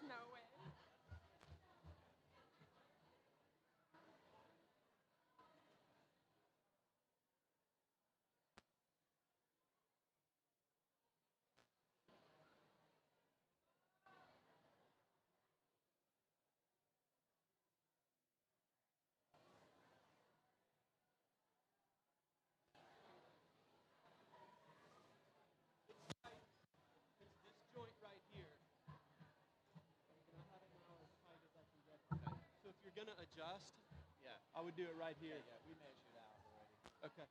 no way. It's this joint right here. And I have it now as tight as I can get it. Okay. So if you're gonna adjust, Yeah. I would do it right here. Yeah, we measured out already. Okay.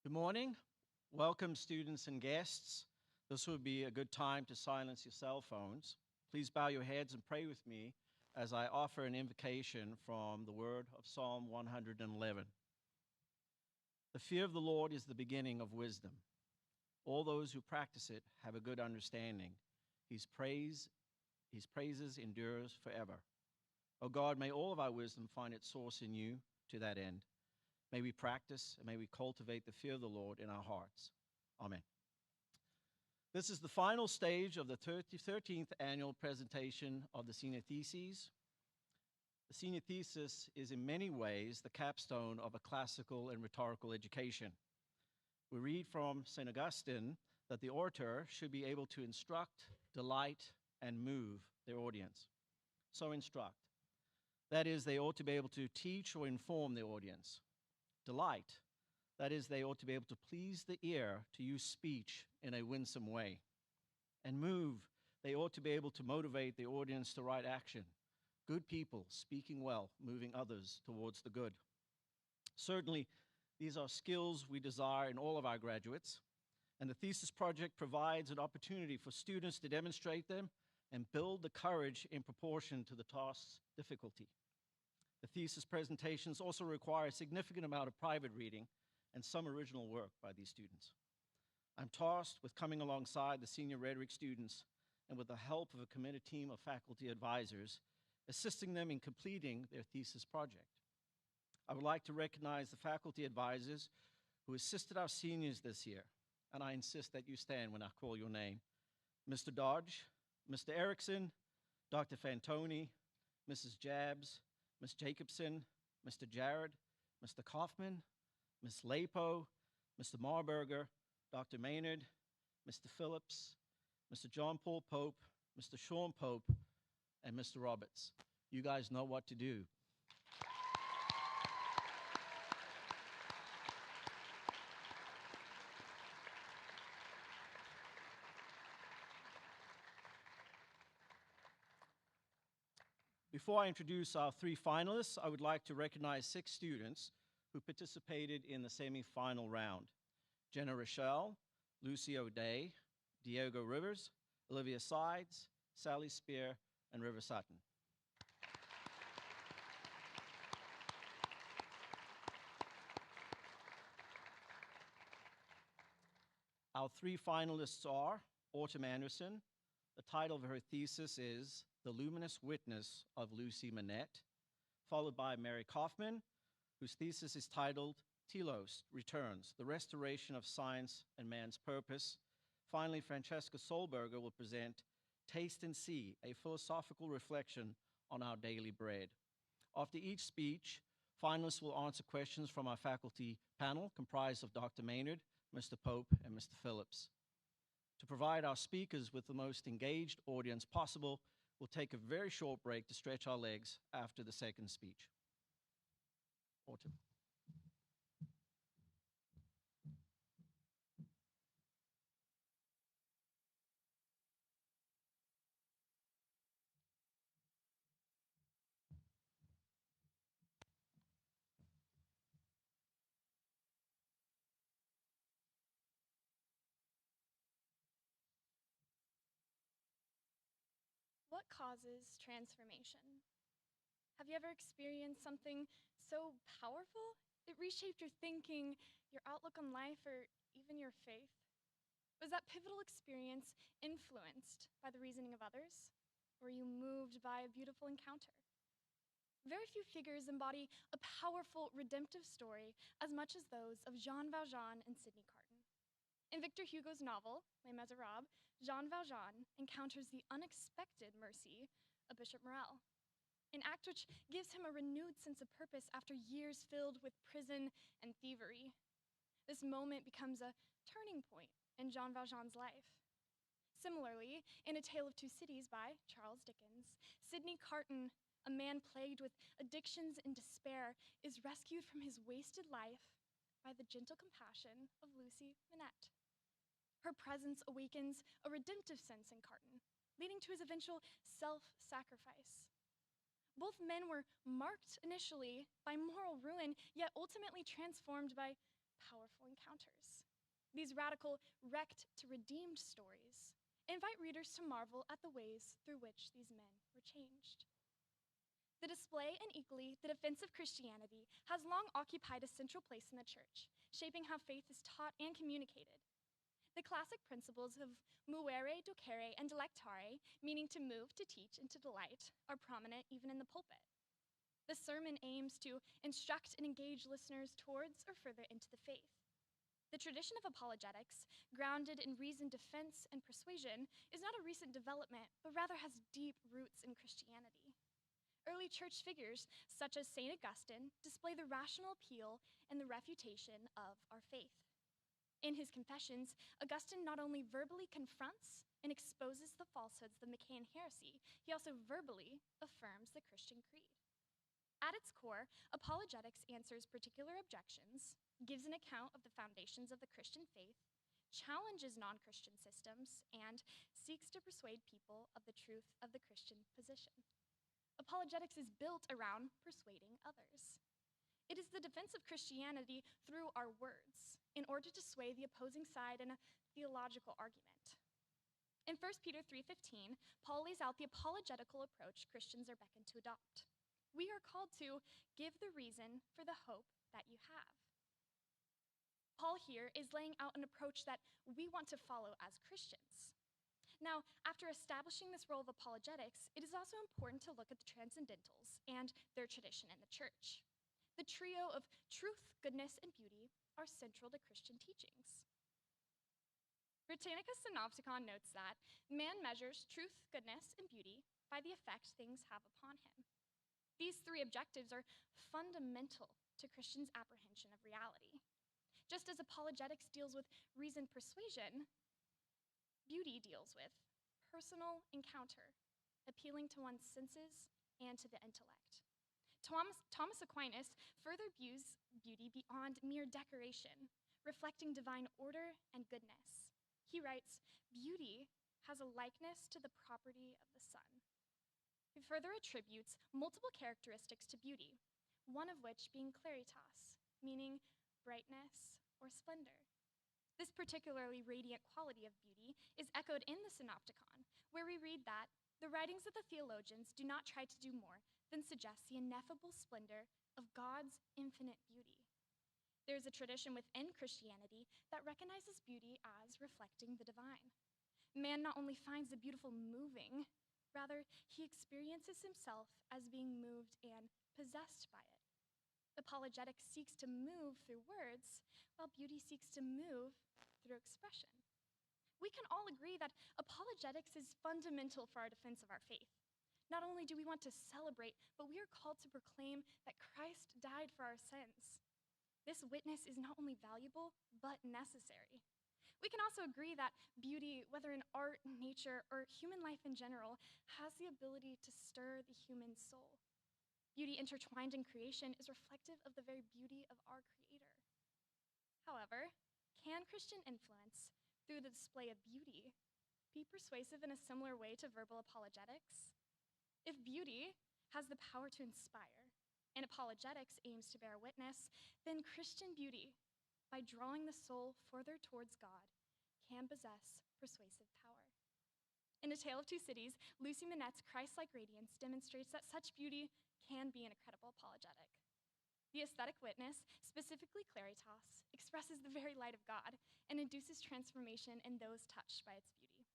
Good morning. Welcome, students and guests. This would be a good time to silence your cell phones. Please bow your heads and pray with me as I offer an invocation from the word of Psalm 111. The fear of the Lord is the beginning of wisdom. All those who practice it have a good understanding. His praises endures forever. O God, may all of our wisdom find its source in you to that end. May we practice and may we cultivate the fear of the Lord in our hearts. Amen. This is the final stage of the 13th annual presentation of the Senior Theses. The Senior Thesis is in many ways the capstone of a classical and rhetorical education. We read from St. Augustine that the orator should be able to instruct, delight, and move their audience. So instruct. That is, they ought to be able to teach or inform the audience. Delight. That is, they ought to be able to please the ear to use speech in a winsome way. And move. They ought to be able to motivate the audience to right action. Good people speaking well, moving others towards the good. Certainly, these are skills we desire in all of our graduates, and the thesis project provides an opportunity for students to demonstrate them and build the courage in proportion to the task's difficulty. The thesis presentations also require a significant amount of private reading and some original work by these students. I'm tasked with coming alongside the senior rhetoric students and with the help of a committed team of faculty advisors, assisting them in completing their thesis project. I would like to recognize the faculty advisors who assisted our seniors this year, and I insist that you stand when I call your name. Mr. Dodge, Mr. Erickson, Dr. Fantoni, Mrs. Jabs, Ms. Jacobson, Mr. Jarrett, Mr. Kaufman, Ms. Lapo, Mr. Marburger, Dr. Maynard, Mr. Phillips, Mr. John Paul Pope, Mr. Sean Pope, and Mr. Roberts. You guys know what to do. Before I introduce our three finalists, I would like to recognize 6 students who participated in the semifinal round: Jenna Rochelle, Lucy O'Day, Diego Rivers, Olivia Sides, Sally Spear, and River Sutton. Our three finalists are Autumn Anderson. The title of her thesis is The Luminous Witness of Lucy Manette, followed by Mary Kaufman, whose thesis is titled Telos Returns, The Restoration of Science and Man's Purpose. Finally, Francesca Solberger will present Taste and See, a philosophical reflection on our daily bread. After each speech, finalists will answer questions from our faculty panel comprised of Dr. Maynard, Mr. Pope, and Mr. Phillips. To provide our speakers with the most engaged audience possible, we'll take a very short break to stretch our legs after the second speech. Autumn. What causes transformation? Have you ever experienced something so powerful it reshaped your thinking, your outlook on life, or even your faith? Was that pivotal experience influenced by the reasoning of others? Or were you moved by a beautiful encounter? Very few figures embody a powerful redemptive story as much as those of Jean Valjean and Sidney Carton. In Victor Hugo's novel, Les Miserables, Jean Valjean encounters the unexpected mercy of Bishop Morel, an act which gives him a renewed sense of purpose after years filled with prison and thievery. This moment becomes a turning point in Jean Valjean's life. Similarly, in A Tale of Two Cities by Charles Dickens, Sidney Carton, a man plagued with addictions and despair, is rescued from his wasted life by the gentle compassion of Lucy Manette. Her presence awakens a redemptive sense in Carton, leading to his eventual self-sacrifice. Both men were marked initially by moral ruin, yet ultimately transformed by powerful encounters. These radical, wrecked to redeemed stories invite readers to marvel at the ways through which these men were changed. The display and equally the defense of Christianity has long occupied a central place in the church, shaping how faith is taught and communicated. The classic principles of muere, docere, and delectare, meaning to move, to teach, and to delight, are prominent even in the pulpit. The sermon aims to instruct and engage listeners towards or further into the faith. The tradition of apologetics, grounded in reasoned defense and persuasion, is not a recent development, but rather has deep roots in Christianity. Early church figures, such as St. Augustine, display the rational appeal and the refutation of our faith. In his Confessions, Augustine not only verbally confronts and exposes the falsehoods of the Manichaean heresy, he also verbally affirms the Christian creed. At its core, apologetics answers particular objections, gives an account of the foundations of the Christian faith, challenges non-Christian systems, and seeks to persuade people of the truth of the Christian position. Apologetics is built around persuading others. It is the defense of Christianity through our words, in order to sway the opposing side in a theological argument. In 1 Peter 3:15, Paul lays out the apologetical approach Christians are beckoned to adopt. We are called to give the reason for the hope that you have. Paul here is laying out an approach that we want to follow as Christians. Now, after establishing this role of apologetics, it is also important to look at the transcendentals and their tradition in the church. The trio of truth, goodness, and beauty are central to Christian teachings. Britannicus Synopticon notes that man measures truth, goodness, and beauty by the effect things have upon him. These three objectives are fundamental to Christians' apprehension of reality. Just as apologetics deals with reasoned persuasion, beauty deals with personal encounter, appealing to one's senses and to the intellect. Thomas Aquinas further views beauty beyond mere decoration, reflecting divine order and goodness. He writes, "Beauty has a likeness to the property of the sun." He further attributes multiple characteristics to beauty, one of which being claritas, meaning brightness or splendor. This particularly radiant quality of beauty is echoed in the Synopticon, where we read that the writings of the theologians do not try to do more than suggest the ineffable splendor of God's infinite beauty. There is a tradition within Christianity that recognizes beauty as reflecting the divine. Man not only finds the beautiful moving, rather, he experiences himself as being moved and possessed by it. Apologetics seeks to move through words, while beauty seeks to move through expression. We can all agree that apologetics is fundamental for our defense of our faith. Not only do we want to celebrate, but we are called to proclaim that Christ died for our sins. This witness is not only valuable, but necessary. We can also agree that beauty, whether in art, nature, or human life in general, has the ability to stir the human soul. Beauty intertwined in creation is reflective of the very beauty of our Creator. However, can Christian influence, through the display of beauty, be persuasive in a similar way to verbal apologetics? If beauty has the power to inspire, and apologetics aims to bear witness, then Christian beauty, by drawing the soul further towards God, can possess persuasive power. In A Tale of Two Cities, Lucy Manette's Christ-like radiance demonstrates that such beauty can be an incredible apologetic. The aesthetic witness, specifically claritas, expresses the very light of God and induces transformation in those touched by its beauty.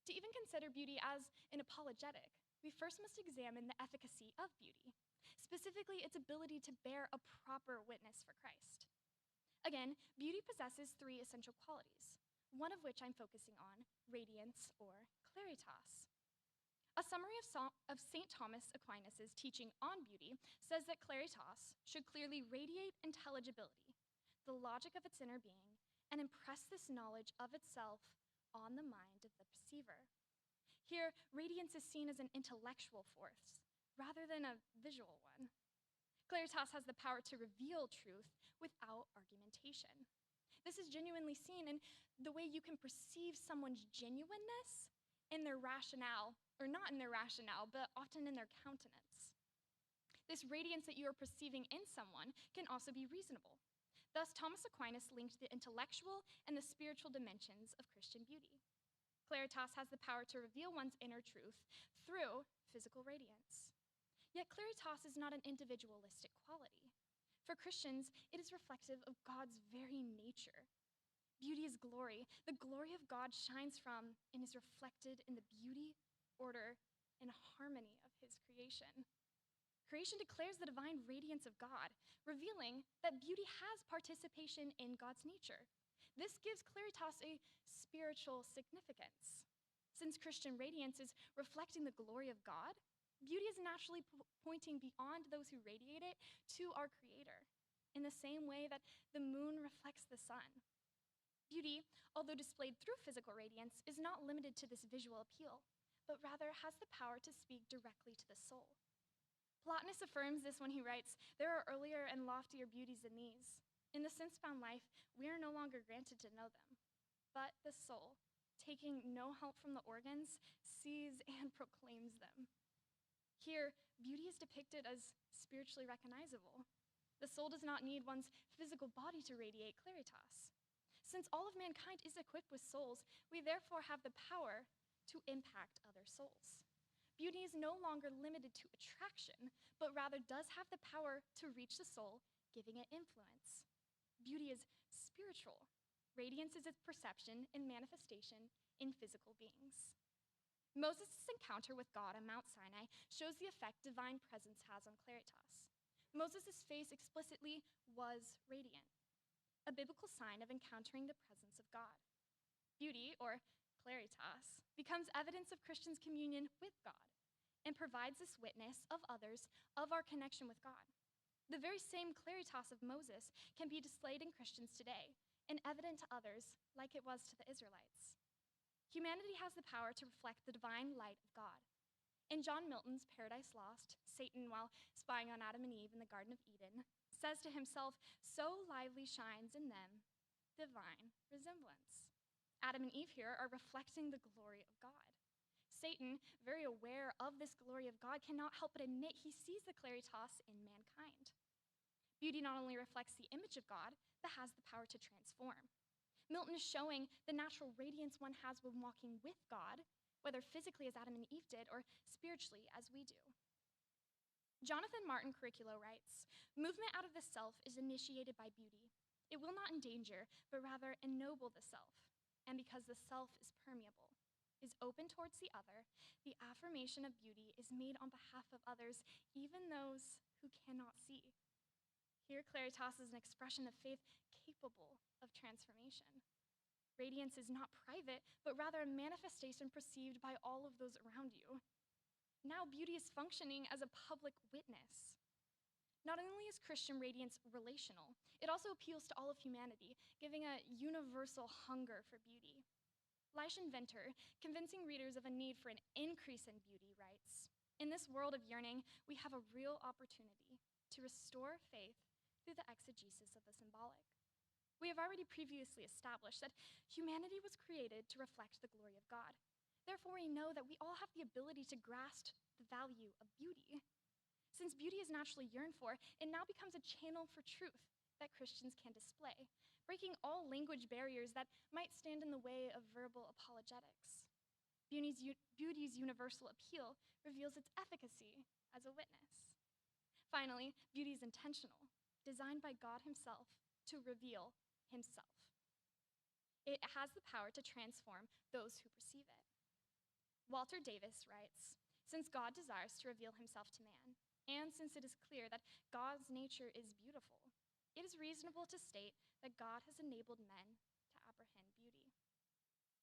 To even consider beauty as an apologetic, we first must examine the efficacy of beauty, specifically its ability to bear a proper witness for Christ. Again, beauty possesses three essential qualities, one of which I'm focusing on, radiance or claritas. A summary of St. Thomas Aquinas' teaching on beauty says that claritas should clearly radiate intelligibility, the logic of its inner being, and impress this knowledge of itself on the mind of the perceiver. Here, radiance is seen as an intellectual force rather than a visual one. Claritas has the power to reveal truth without argumentation. This is genuinely seen in the way you can perceive someone's genuineness in their rationale, or not in their rationale, but often in their countenance. This radiance that you are perceiving in someone can also be reasonable. Thus, Thomas Aquinas linked the intellectual and the spiritual dimensions of Christian beauty. Claritas has the power to reveal one's inner truth through physical radiance. Yet claritas is not an individualistic quality. For Christians, it is reflective of God's very nature. Beauty is glory. The glory of God shines from and is reflected in the beauty, order, and harmony of his creation. Creation declares the divine radiance of God, revealing that beauty has participation in God's nature. This gives claritas a spiritual significance. Since Christian radiance is reflecting the glory of God, beauty is naturally pointing beyond those who radiate it to our Creator, in the same way that the moon reflects the sun. Beauty, although displayed through physical radiance, is not limited to this visual appeal, but rather has the power to speak directly to the soul. Plotinus affirms this when he writes, "There are earlier and loftier beauties than these. In the sense-bound life, we are no longer granted to know them, but the soul, taking no help from the organs, sees and proclaims them." Here, beauty is depicted as spiritually recognizable. The soul does not need one's physical body to radiate claritas. Since all of mankind is equipped with souls, we therefore have the power to impact other souls. Beauty is no longer limited to attraction, but rather does have the power to reach the soul, giving it influence. Beauty is spiritual. Radiance is its perception and manifestation in physical beings. Moses' encounter with God on Mount Sinai shows the effect divine presence has on claritas. Moses' face explicitly was radiant, a biblical sign of encountering the presence of God. Beauty, or claritas, becomes evidence of Christians' communion with God and provides this witness of others of our connection with God. The very same claritas of Moses can be displayed in Christians today and evident to others like it was to the Israelites. Humanity has the power to reflect the divine light of God. In John Milton's Paradise Lost, Satan, while spying on Adam and Eve in the Garden of Eden, says to himself, "So lively shines in them divine resemblance." Adam and Eve here are reflecting the glory of God. Satan, very aware of this glory of God, cannot help but admit he sees the claritas in mankind. Beauty not only reflects the image of God, but has the power to transform. Milton is showing the natural radiance one has when walking with God, whether physically as Adam and Eve did or spiritually as we do. Jonathan Martin Curriculo writes, "Movement out of the self is initiated by beauty. It will not endanger, but rather ennoble the self. And because the self is permeable, is open towards the other, the affirmation of beauty is made on behalf of others, even those who cannot see." Here, claritas is an expression of faith capable of transformation. Radiance is not private, but rather a manifestation perceived by all of those around you. Now beauty is functioning as a public witness. Not only is Christian radiance relational, it also appeals to all of humanity, giving a universal hunger for beauty. Lyshon Venter, convincing readers of a need for an increase in beauty, writes, "In this world of yearning, we have a real opportunity to restore faith through the exegesis of the symbolic. We have already previously established that humanity was created to reflect the glory of God. Therefore, we know that we all have the ability to grasp the value of beauty. Since beauty is naturally yearned for, it now becomes a channel for truth that Christians can display, breaking all language barriers that might stand in the way of verbal apologetics. Beauty's universal appeal reveals its efficacy as a witness. Finally, beauty is intentional, designed by God himself to reveal himself. It has the power to transform those who perceive it. Walter Davis writes, "Since God desires to reveal himself to man, and since it is clear that God's nature is beautiful, it is reasonable to state that God has enabled men to apprehend beauty."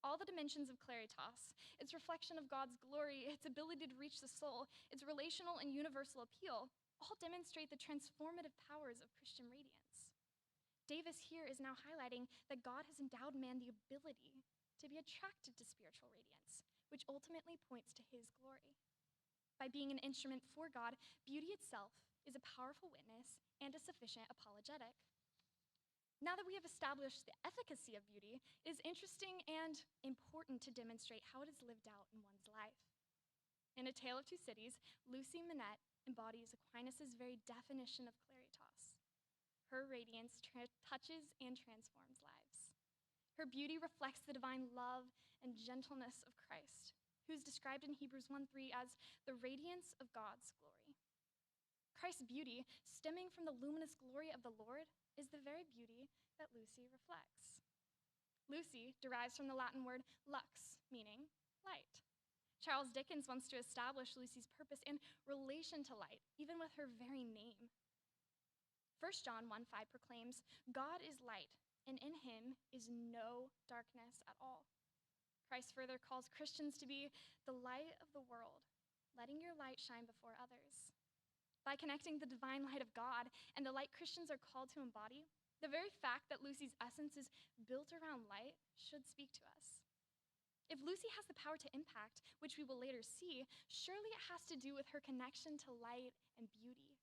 All the dimensions of claritas, its reflection of God's glory, its ability to reach the soul, its relational and universal appeal, all demonstrate the transformative powers of Christian radiance. Davis here is now highlighting that God has endowed man the ability to be attracted to spiritual radiance, which ultimately points to his glory. By being an instrument for God, beauty itself is a powerful witness and a sufficient apologetic. Now that we have established the efficacy of beauty, it is interesting and important to demonstrate how it is lived out in one's life. In A Tale of Two Cities, Lucy Manette embodies Aquinas' very definition of claritas. Her radiance touches and transforms lives. Her beauty reflects the divine love and gentleness of Christ, who is described in Hebrews 1:3 as the radiance of God's glory. Christ's beauty, stemming from the luminous glory of the Lord, is the very beauty that Lucy reflects. Lucy derives from the Latin word lux, meaning light. Charles Dickens wants to establish Lucy's purpose in relation to light, even with her very name. 1 John 1:5 proclaims, "God is light, and in him is no darkness at all." Christ further calls Christians to be the light of the world, letting your light shine before others. By connecting the divine light of God and the light Christians are called to embody, the very fact that Lucy's essence is built around light should speak to us. If Lucy has the power to impact, which we will later see, surely it has to do with her connection to light and beauty.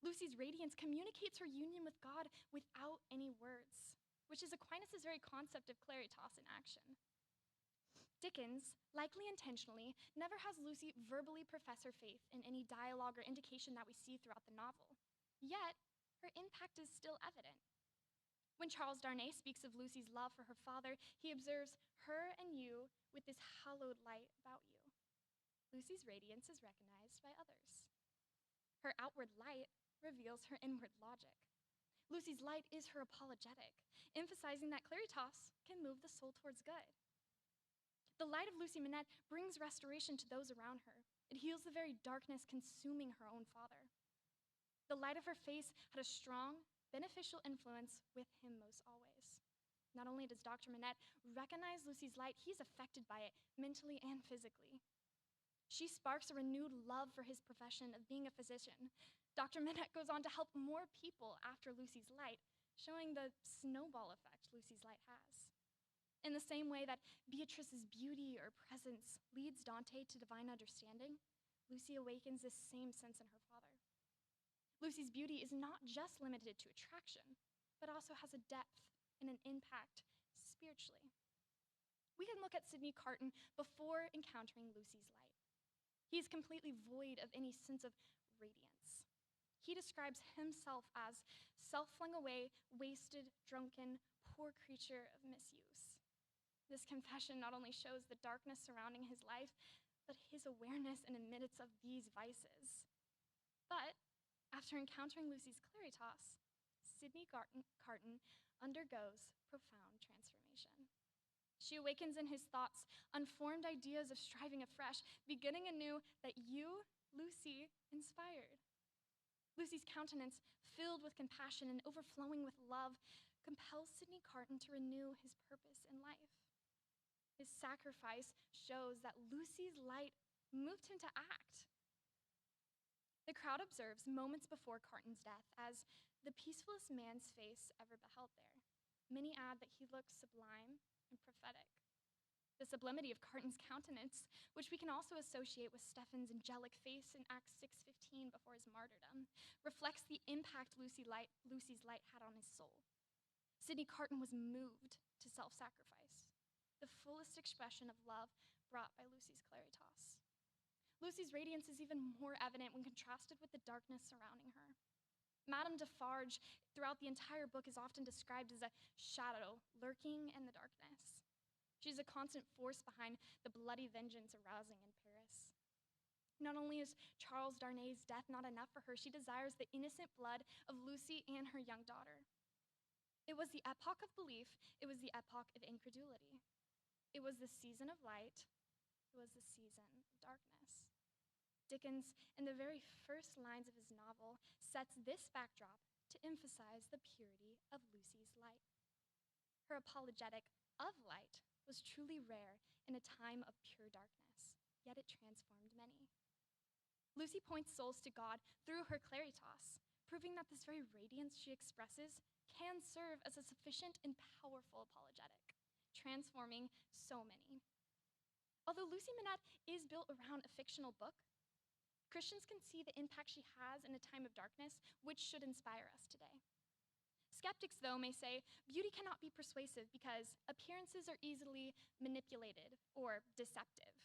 Lucy's radiance communicates her union with God without any words, which is Aquinas' very concept of claritas in action. Dickens, likely intentionally, never has Lucy verbally profess her faith in any dialogue or indication that we see throughout the novel. Yet, her impact is still evident. When Charles Darnay speaks of Lucy's love for her father, he observes her and you with this hallowed light about you. Lucy's radiance is recognized by others. Her outward light reveals her inward logic. Lucy's light is her apologetic, emphasizing that claritas can move the soul towards good. The light of Lucy Manette brings restoration to those around her. It heals the very darkness consuming her own father. The light of her face had a strong, beneficial influence with him most always. Not only does Dr. Manette recognize Lucy's light, he's affected by it mentally and physically. She sparks a renewed love for his profession of being a physician. Dr. Manette goes on to help more people after Lucy's light, showing the snowball effect Lucy's light has. In the same way that Beatrice's beauty or presence leads Dante to divine understanding, Lucy awakens this same sense in her father. Lucy's beauty is not just limited to attraction, but also has a depth and an impact spiritually. We can look at Sidney Carton before encountering Lucy's light. He is completely void of any sense of radiance. He describes himself as self-flung away, wasted, drunken, poor creature of misuse. This confession not only shows the darkness surrounding his life, but his awareness and admittance of these vices. But after encountering Lucy's claritas, Sydney Carton undergoes profound transformation. She awakens in his thoughts unformed ideas of striving afresh, beginning anew that you, Lucy, inspired. Lucy's countenance, filled with compassion and overflowing with love, compels Sydney Carton to renew his purpose in life. His sacrifice shows that Lucy's light moved him to act. The crowd observes moments before Carton's death as the peacefulest man's face ever beheld there. Many add that he looks sublime and prophetic. The sublimity of Carton's countenance, which we can also associate with Stephen's angelic face in Acts 6:15 before his martyrdom, reflects the impact Lucy's light had on his soul. Sydney Carton was moved to self-sacrifice, the fullest expression of love brought by Lucy's claritas. Lucy's radiance is even more evident when contrasted with the darkness surrounding her. Madame Defarge, throughout the entire book, is often described as a shadow lurking in the darkness. She's a constant force behind the bloody vengeance arousing in Paris. Not only is Charles Darnay's death not enough for her, she desires the innocent blood of Lucy and her young daughter. It was the epoch of belief, it was the epoch of incredulity. It was the season of light, it was the season of darkness. Dickens, in the very first lines of his novel, sets this backdrop to emphasize the purity of Lucy's light. Her apologetic of light was truly rare in a time of pure darkness, yet it transformed many. Lucy points souls to God through her claritas, proving that this very radiance she expresses can serve as a sufficient and powerful apologetic, transforming so many. Although Lucy Manette is built around a fictional book, Christians can see the impact she has in a time of darkness, which should inspire us today. Skeptics, though, may say beauty cannot be persuasive because appearances are easily manipulated or deceptive.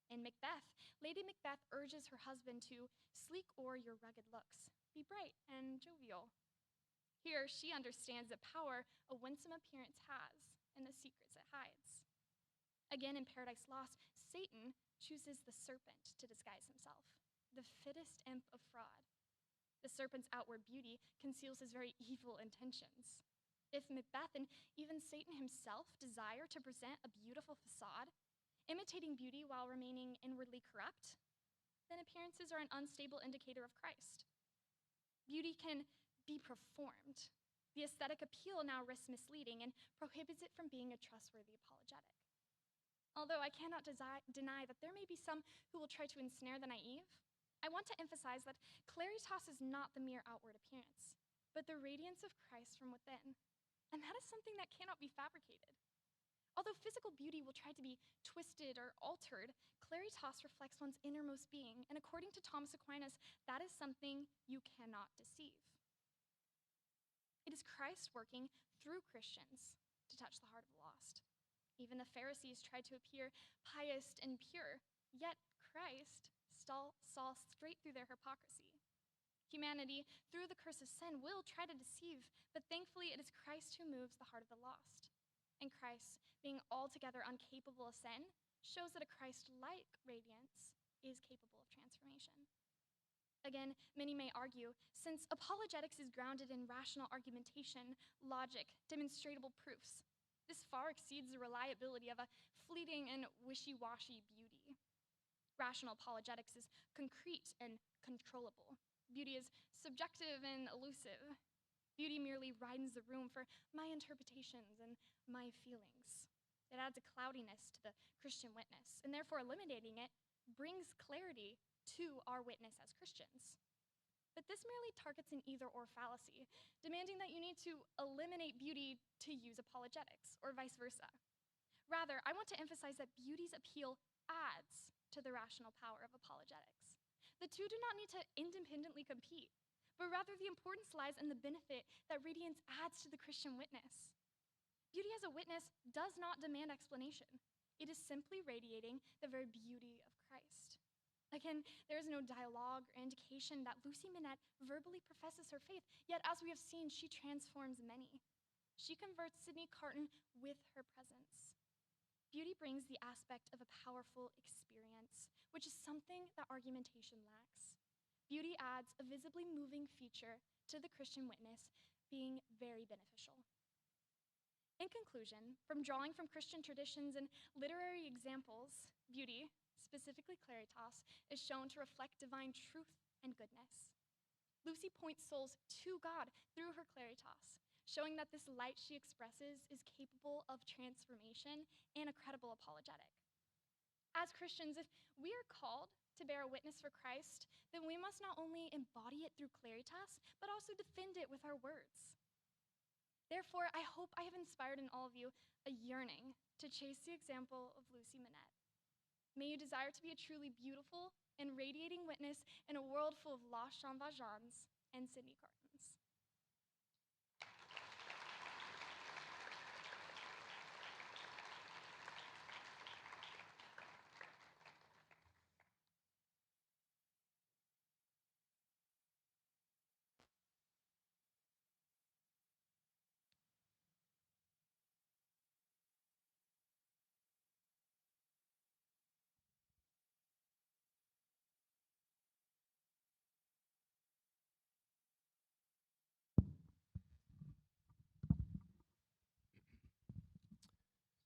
In Macbeth, Lady Macbeth urges her husband to sleek o'er your rugged looks, be bright and jovial. Here, she understands the power a winsome appearance has and the secrets it hides. Again, in Paradise Lost, Satan chooses the serpent to disguise himself, the fittest imp of fraud. The serpent's outward beauty conceals his very evil intentions. If Macbeth and even Satan himself desire to present a beautiful facade, imitating beauty while remaining inwardly corrupt, then appearances are an unstable indicator of Christ. Beauty can be performed. The aesthetic appeal now risks misleading and prohibits it from being a trustworthy apologetic. Although I cannot deny that there may be some who will try to ensnare the naive, I want to emphasize that claritas is not the mere outward appearance, but the radiance of Christ from within. And that is something that cannot be fabricated. Although physical beauty will try to be twisted or altered, claritas reflects one's innermost being, and according to Thomas Aquinas, that is something you cannot deceive. It is Christ working through Christians to touch the heart of the lost. Even the Pharisees tried to appear pious and pure, yet Christ saw straight through their hypocrisy. Humanity, through the curse of sin, will try to deceive, but thankfully it is Christ who moves the heart of the lost. And Christ, being altogether incapable of sin, shows that a Christ-like radiance is capable of transformation. Again, many may argue, since apologetics is grounded in rational argumentation, logic, demonstrable proofs, this far exceeds the reliability of a fleeting and wishy-washy beauty. Rational apologetics is concrete and controllable. Beauty is subjective and elusive. Beauty merely widens the room for my interpretations and my feelings. It adds a cloudiness to the Christian witness, and therefore eliminating it brings clarity to our witness as Christians. But this merely targets an either-or fallacy, demanding that you need to eliminate beauty to use apologetics, or vice versa. Rather, I want to emphasize that beauty's appeal adds to the rational power of apologetics. The two do not need to independently compete, but rather the importance lies in the benefit that radiance adds to the Christian witness. Beauty as a witness does not demand explanation. It is simply radiating the very beauty of Christ. Again, there is no dialogue or indication that Lucy Minette verbally professes her faith, yet as we have seen, she transforms many. She converts Sydney Carton with her presence. Beauty brings the aspect of a powerful experience, which is something that argumentation lacks. Beauty adds a visibly moving feature to the Christian witness, being very beneficial. In conclusion, from drawing from Christian traditions and literary examples, beauty, specifically claritas, is shown to reflect divine truth and goodness. Lucy points souls to God through her claritas, showing that this light she expresses is capable of transformation and a credible apologetic. As Christians, if we are called to bear a witness for Christ, then we must not only embody it through claritas, but also defend it with our words. Therefore, I hope I have inspired in all of you a yearning to chase the example of Lucy Minette. May you desire to be a truly beautiful and radiating witness in a world full of lost Jean Valjeans and Sydney Cartons.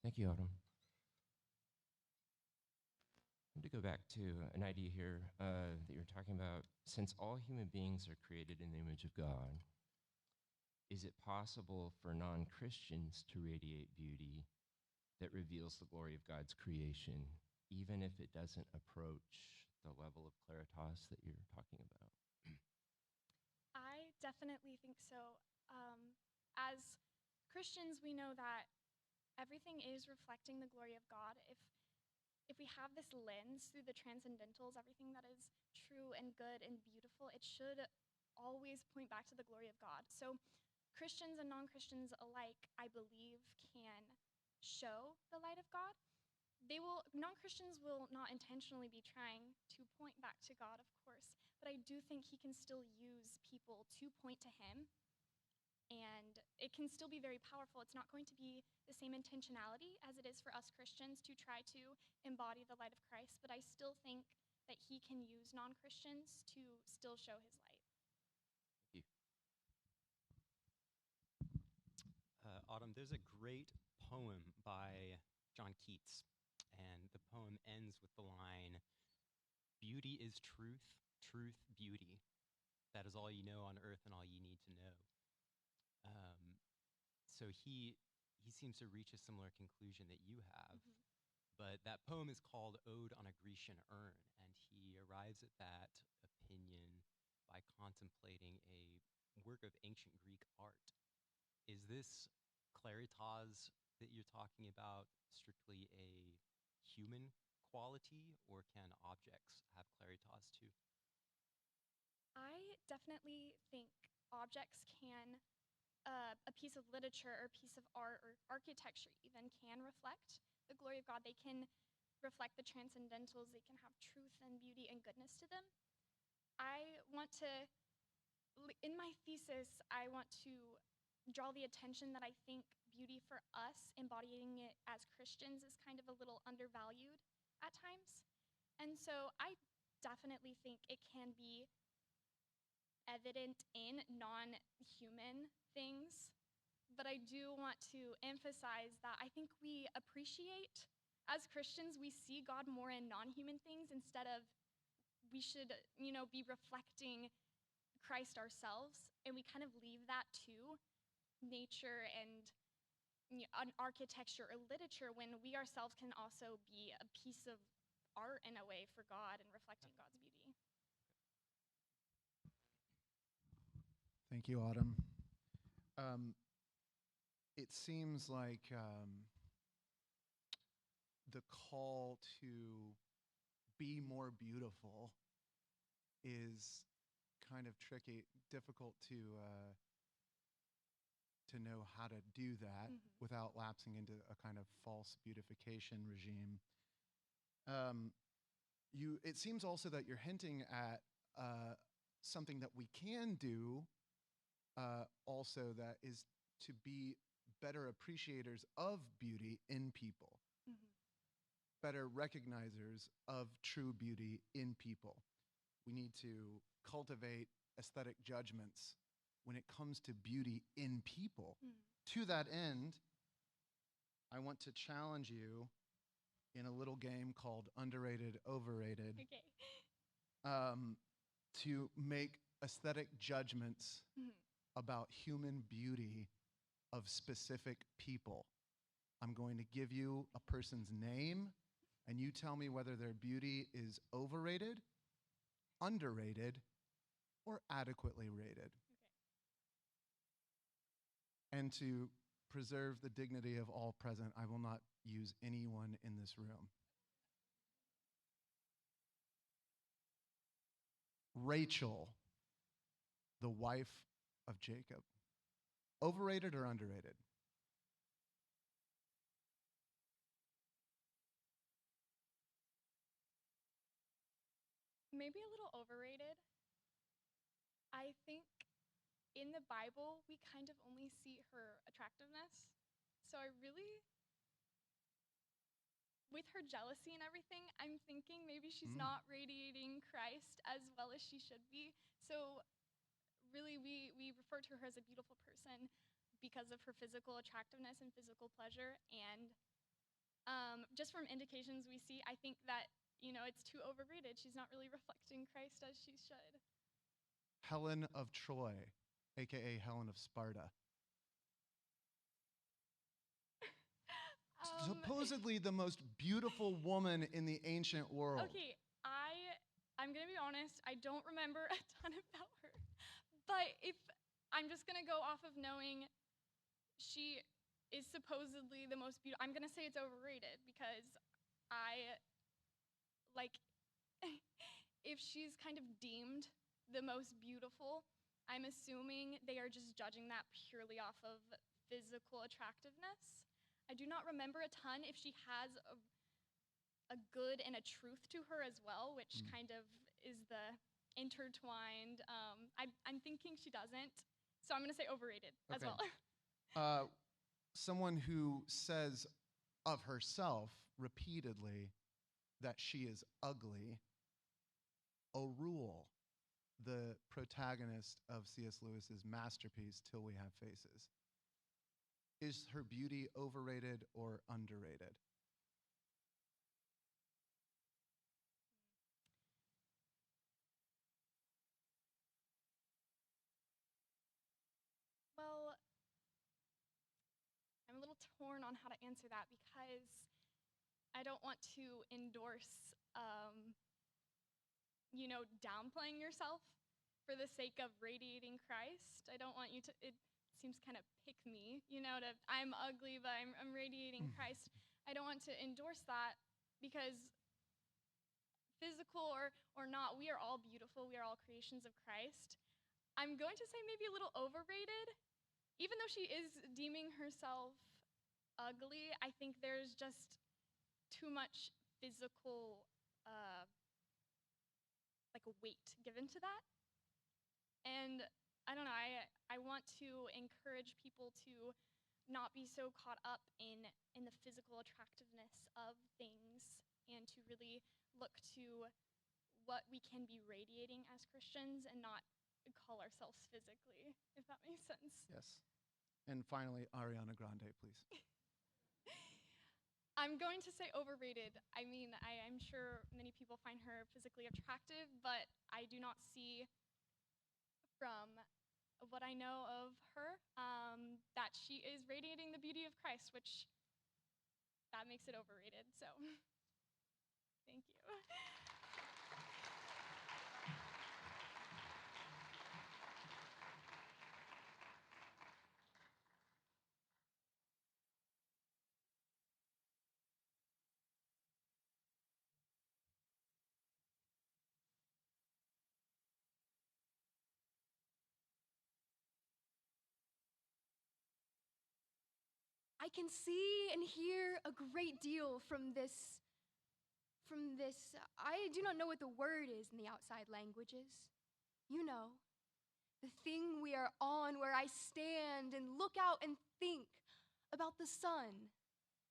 Thank you, Autumn. I want to go back to an idea here that you're talking about. Since all human beings are created in the image of God, is it possible for non-Christians to radiate beauty that reveals the glory of God's creation, even if it doesn't approach the level of claritas that you're talking about? I definitely think so. As Christians, we know that everything is reflecting the glory of God. If we have this lens through the transcendentals, everything that is true and good and beautiful, it should always point back to the glory of God. So Christians and non-Christians alike, I believe, can show the light of God. Non-Christians will not intentionally be trying to point back to God, of course, but I do think he can still use people to point to him, and it can still be very powerful. It's not going to be the same intentionality as it is for us Christians to try to embody the light of Christ, but I still think that he can use non-Christians to still show his light. Thank you. Autumn, there's a great poem by John Keats, and the poem ends with the line, "Beauty is truth, truth beauty. That is all you know on earth and all you need to know." So he seems to reach a similar conclusion that you have. Mm-hmm. But that poem is called Ode on a Grecian Urn, and he arrives at that opinion by contemplating a work of ancient Greek art. Is this claritas that you're talking about strictly a human quality, or can objects have claritas too? I definitely think objects can, a piece of literature or a piece of art or architecture even can reflect the glory of God. They can reflect the transcendentals. They can have truth and beauty and goodness to them. In my thesis, I want to draw the attention that I think beauty for us, embodying it as Christians, is kind of a little undervalued at times. And so I definitely think it can be evident in non-human things, but I do want to emphasize that I think we appreciate, as Christians, we see God more in non-human things instead of we should, be reflecting Christ ourselves, and we kind of leave that to nature and architecture or literature when we ourselves can also be a piece of art in a way for God and reflecting God's beauty. Thank you, Autumn. It seems like the call to be more beautiful is kind of tricky, difficult to know how to do that without lapsing into a kind of false beautification regime. it seems also that you're hinting at something that we can do also, that is to be better appreciators of beauty in people, better recognizers of true beauty in people. We need to cultivate aesthetic judgments when it comes to beauty in people. To that end, I want to challenge you in a little game called Underrated, Overrated, to make aesthetic judgments about human beauty of specific people. I'm going to give you a person's name, and you tell me whether their beauty is overrated, underrated, or adequately rated. And to preserve the dignity of all present, I will not use anyone in this room. Rachel, the wife of Jacob. Overrated or underrated? Maybe a little overrated. I think in the Bible, we kind of only see her attractiveness. So I really, with her jealousy and everything, I'm thinking maybe she's not radiating Christ as well as she should be. So really, we refer to her as a beautiful person because of her physical attractiveness and physical pleasure. And just from indications we see, I think that, it's too overrated. She's not really reflecting Christ as she should. Helen of Troy, aka Helen of Sparta. Supposedly the most beautiful woman in the ancient world. Okay, I'm gonna be honest, I don't remember a ton about her. But if I'm just gonna go off of knowing she is supposedly the most beautiful, I'm gonna say it's overrated because if she's kind of deemed the most beautiful, I'm assuming they are just judging that purely off of physical attractiveness. I do not remember a ton if she has a good and a truth to her as well, which kind of is the intertwined. I'm thinking she doesn't, so I'm going to say overrated as well. Someone who says of herself repeatedly that she is ugly, O'Rule, the protagonist of C.S. Lewis's masterpiece, Till We Have Faces. Is her beauty overrated or underrated? Well, I'm a little torn on how to answer that because I don't want to endorse, downplaying yourself for the sake of radiating Christ. I don't want you to, it seems kind of pick me, I'm ugly, but I'm radiating Christ. I don't want to endorse that because physical or not, we are all beautiful. We are all creations of Christ. I'm going to say maybe a little overrated. Even though she is deeming herself ugly, I think there's just too much physical, weight given to that. And I don't know, I want to encourage people to not be so caught up in the physical attractiveness of things and to really look to what we can be radiating as Christians and not call ourselves physically, if that makes sense. Yes. And finally, Ariana Grande, please. I'm going to say overrated. I mean, I'm sure many people find her physically attractive, but I do not see from what I know of her that she is radiating the beauty of Christ, which that makes it overrated. So, thank you. I can see and hear a great deal from from this, I do not know what the word is in the outside languages. You know, the thing we are on, where I stand and look out and think about the sun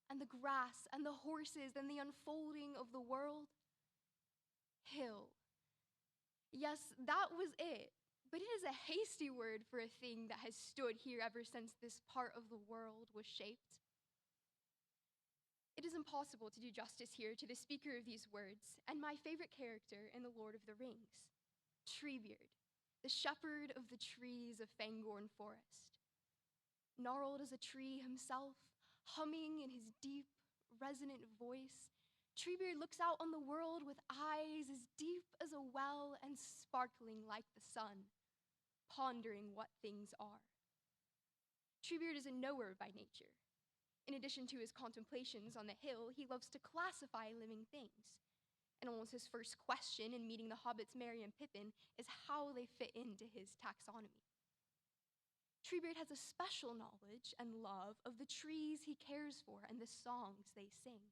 and the grass and the horses and the unfolding of the world. Hill. Yes, that was it. But it is a hasty word for a thing that has stood here ever since this part of the world was shaped. It is impossible to do justice here to the speaker of these words and my favorite character in The Lord of the Rings, Treebeard, the shepherd of the trees of Fangorn Forest. Gnarled as a tree himself, humming in his deep, resonant voice, Treebeard looks out on the world with eyes as deep as a well and sparkling like the sun, pondering what things are. Treebeard is a knower by nature. In addition to his contemplations on the hill, he loves to classify living things. And almost his first question in meeting the hobbits Merry and Pippin is how they fit into his taxonomy. Treebeard has a special knowledge and love of the trees he cares for and the songs they sing.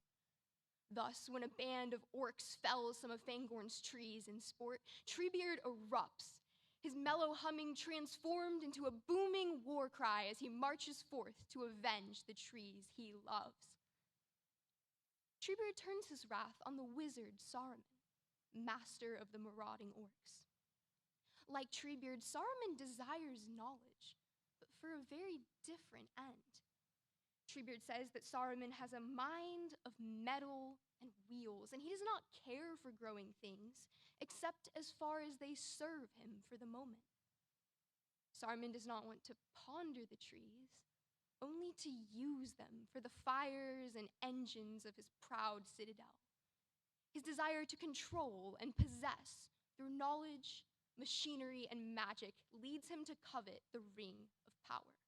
Thus, when a band of orcs fells some of Fangorn's trees in sport, Treebeard erupts, his mellow humming transformed into a booming war cry as he marches forth to avenge the trees he loves. Treebeard turns his wrath on the wizard Saruman, master of the marauding orcs. Like Treebeard, Saruman desires knowledge, but for a very different end. Treebeard says that Saruman has a mind of metal and wheels, and he does not care for growing things, except as far as they serve him for the moment. Saruman does not want to ponder the trees, only to use them for the fires and engines of his proud citadel. His desire to control and possess through knowledge, machinery, and magic leads him to covet the ring of power.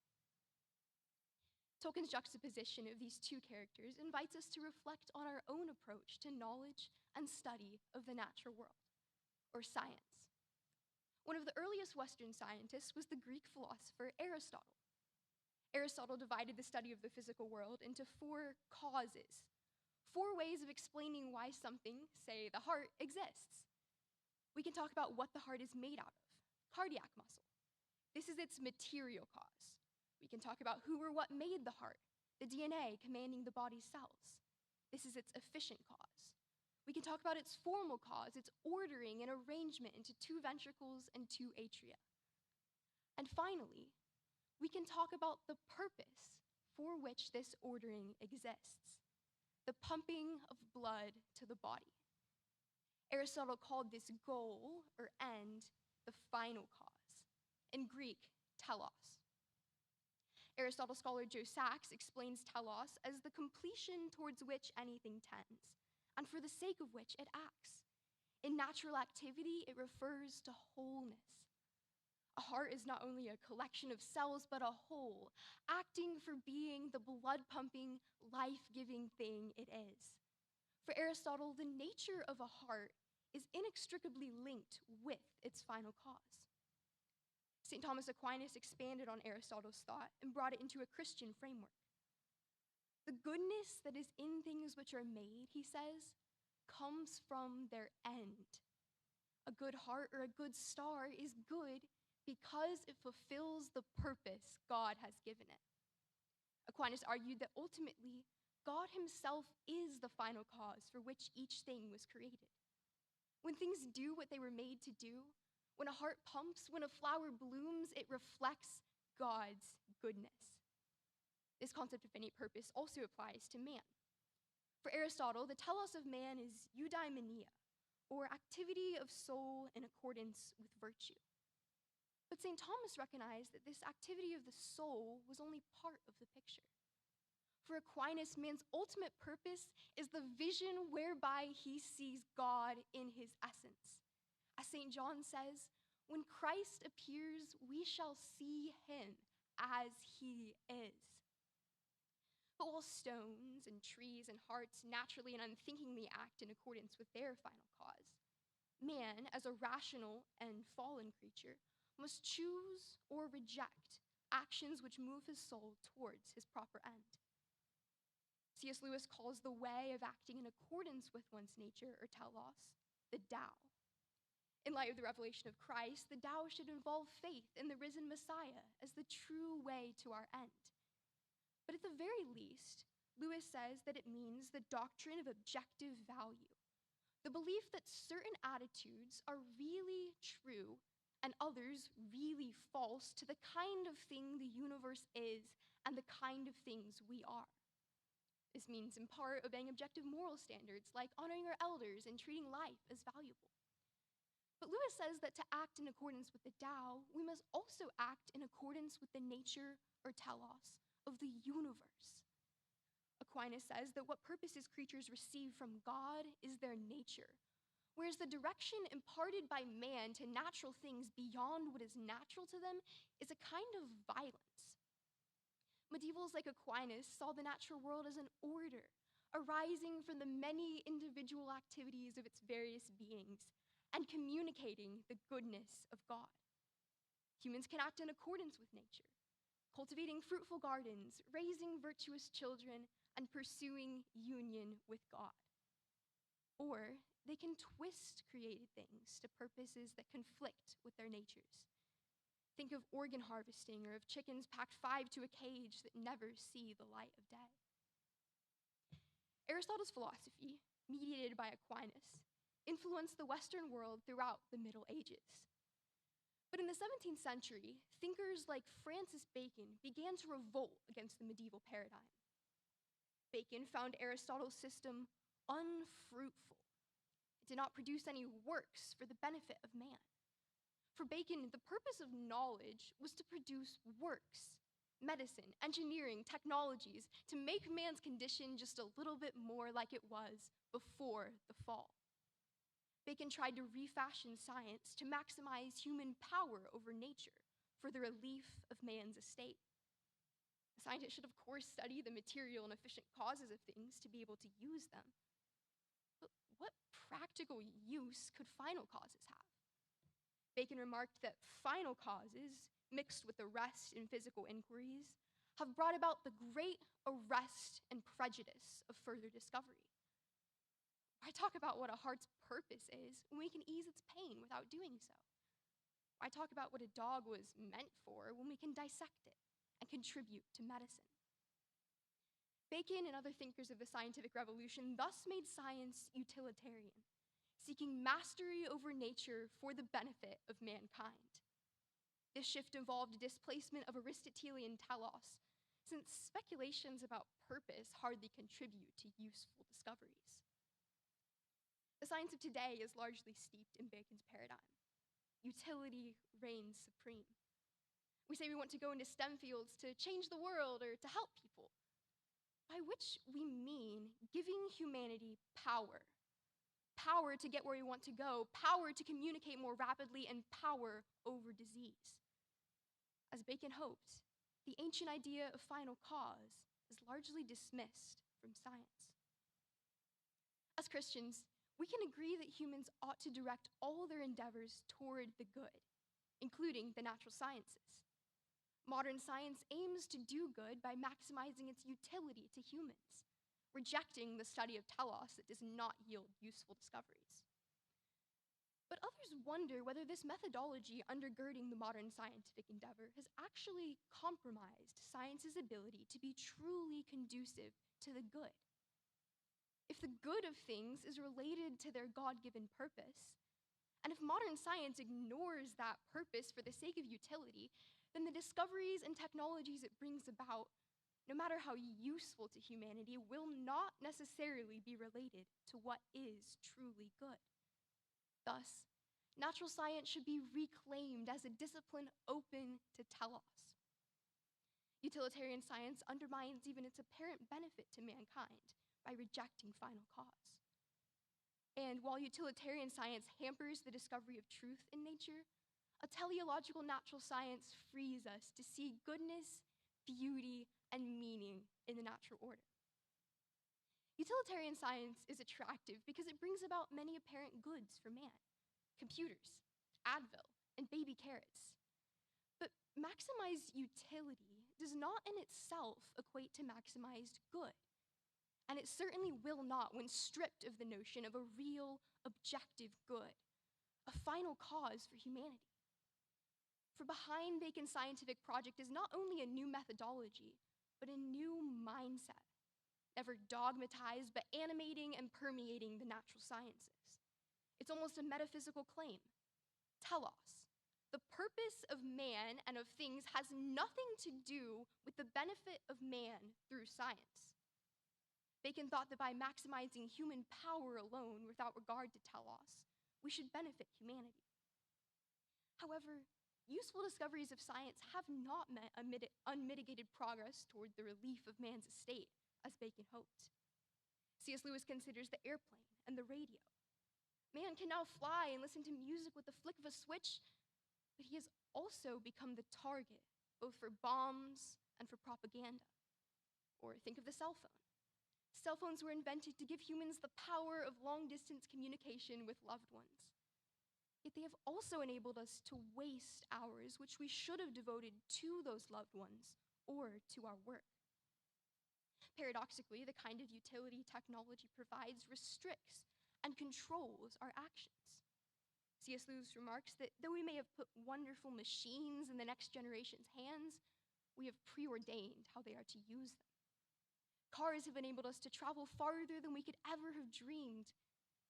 Tolkien's juxtaposition of these two characters invites us to reflect on our own approach to knowledge and study of the natural world, or science. One of the earliest Western scientists was the Greek philosopher Aristotle. Aristotle divided the study of the physical world into 4 causes, 4 ways of explaining why something, say the heart, exists. We can talk about what the heart is made out of, cardiac muscle. This is its material cause. We can talk about who or what made the heart, the DNA commanding the body's cells. This is its efficient cause. We can talk about its formal cause, its ordering and arrangement into 2 ventricles and 2 atria. And finally, we can talk about the purpose for which this ordering exists, the pumping of blood to the body. Aristotle called this goal, or end, the final cause. In Greek, telos. Aristotle scholar Joe Sachs explains telos as the completion towards which anything tends, and for the sake of which it acts. In natural activity, it refers to wholeness. A heart is not only a collection of cells, but a whole, acting for being the blood-pumping, life-giving thing it is. For Aristotle, the nature of a heart is inextricably linked with its final cause. St. Thomas Aquinas expanded on Aristotle's thought and brought it into a Christian framework. The goodness that is in things which are made, he says, comes from their end. A good heart or a good star is good because it fulfills the purpose God has given it. Aquinas argued that ultimately, God himself is the final cause for which each thing was created. When things do what they were made to do, when a heart pumps, when a flower blooms, it reflects God's goodness. This concept of innate purpose also applies to man. For Aristotle, the telos of man is eudaimonia, or activity of soul in accordance with virtue. But St. Thomas recognized that this activity of the soul was only part of the picture. For Aquinas, man's ultimate purpose is the vision whereby he sees God in his essence. As St. John says, when Christ appears, we shall see him as he is. But while stones and trees and hearts naturally and unthinkingly act in accordance with their final cause, man, as a rational and fallen creature, must choose or reject actions which move his soul towards his proper end. C.S. Lewis calls the way of acting in accordance with one's nature, or telos, the Tao. In light of the revelation of Christ, the Tao should involve faith in the risen Messiah as the true way to our end. But at the very least, Lewis says that it means the doctrine of objective value, the belief that certain attitudes are really true and others really false to the kind of thing the universe is and the kind of things we are. This means, in part, obeying objective moral standards like honoring our elders and treating life as valuable. But Lewis says that to act in accordance with the Tao, we must also act in accordance with the nature, or telos, of the universe. Aquinas says that what purposes creatures receive from God is their nature, whereas the direction imparted by man to natural things beyond what is natural to them is a kind of violence. Medievals like Aquinas saw the natural world as an order, arising from the many individual activities of its various beings, and communicating the goodness of God. Humans can act in accordance with nature, cultivating fruitful gardens, raising virtuous children, and pursuing union with God. Or they can twist created things to purposes that conflict with their natures. Think of organ harvesting, or of chickens packed 5 to a cage that never see the light of day. Aristotle's philosophy, mediated by Aquinas, influenced the Western world throughout the Middle Ages. But in the 17th century, thinkers like Francis Bacon began to revolt against the medieval paradigm. Bacon found Aristotle's system unfruitful. It did not produce any works for the benefit of man. For Bacon, the purpose of knowledge was to produce works, medicine, engineering, technologies, to make man's condition just a little bit more like it was before the fall. Bacon tried to refashion science to maximize human power over nature for the relief of man's estate. A scientist should, of course, study the material and efficient causes of things to be able to use them. But what practical use could final causes have? Bacon remarked that final causes, mixed with the rest in physical inquiries, have brought about the great arrest and prejudice of further discovery. Why talk about what a heart's purpose is when we can ease its pain without doing so? Why talk about what a dog was meant for when we can dissect it and contribute to medicine? Bacon and other thinkers of the scientific revolution thus made science utilitarian, seeking mastery over nature for the benefit of mankind. This shift involved a displacement of Aristotelian telos, since speculations about purpose hardly contribute to useful discoveries. The science of today is largely steeped in Bacon's paradigm. Utility reigns supreme. We say we want to go into STEM fields to change the world or to help people, by which we mean giving humanity power. Power to get where we want to go, power to communicate more rapidly, and power over disease. As Bacon hoped, the ancient idea of final cause is largely dismissed from science. As Christians, we can agree that humans ought to direct all their endeavors toward the good, including the natural sciences. Modern science aims to do good by maximizing its utility to humans, rejecting the study of telos that does not yield useful discoveries. But others wonder whether this methodology undergirding the modern scientific endeavor has actually compromised science's ability to be truly conducive to the good. If the good of things is related to their God-given purpose, and if modern science ignores that purpose for the sake of utility, then the discoveries and technologies it brings about, no matter how useful to humanity, will not necessarily be related to what is truly good. Thus, natural science should be reclaimed as a discipline open to telos. Utilitarian science undermines even its apparent benefit to mankind by rejecting final cause. And while utilitarian science hampers the discovery of truth in nature, a teleological natural science frees us to see goodness, beauty, and meaning in the natural order. Utilitarian science is attractive because it brings about many apparent goods for man: computers, Advil, and baby carrots. But maximized utility does not in itself equate to maximized good. and it certainly will not when stripped of the notion of a real, objective good, a final cause for humanity. For behind Bacon's scientific project is not only a new methodology, but a new mindset, never dogmatized, but animating and permeating the natural sciences. It's almost a metaphysical claim. Telos, the purpose of man and of things, has nothing to do with the benefit of man through science. Bacon thought that by maximizing human power alone without regard to telos, we should benefit humanity. However, useful discoveries of science have not met unmitigated progress toward the relief of man's estate, as Bacon hoped. C.S. Lewis considers the airplane and the radio. Man can now fly and listen to music with the flick of a switch, but he has also become the target, both for bombs and for propaganda. Or think of the cell phone. Cell phones were invented to give humans the power of long-distance communication with loved ones. Yet they have also enabled us to waste hours which we should have devoted to those loved ones or to our work. Paradoxically, the kind of utility technology provides restricts and controls our actions. C.S. Lewis remarks that though we may have put wonderful machines in the next generation's hands, we have preordained how they are to use them. Cars have enabled us to travel farther than we could ever have dreamed,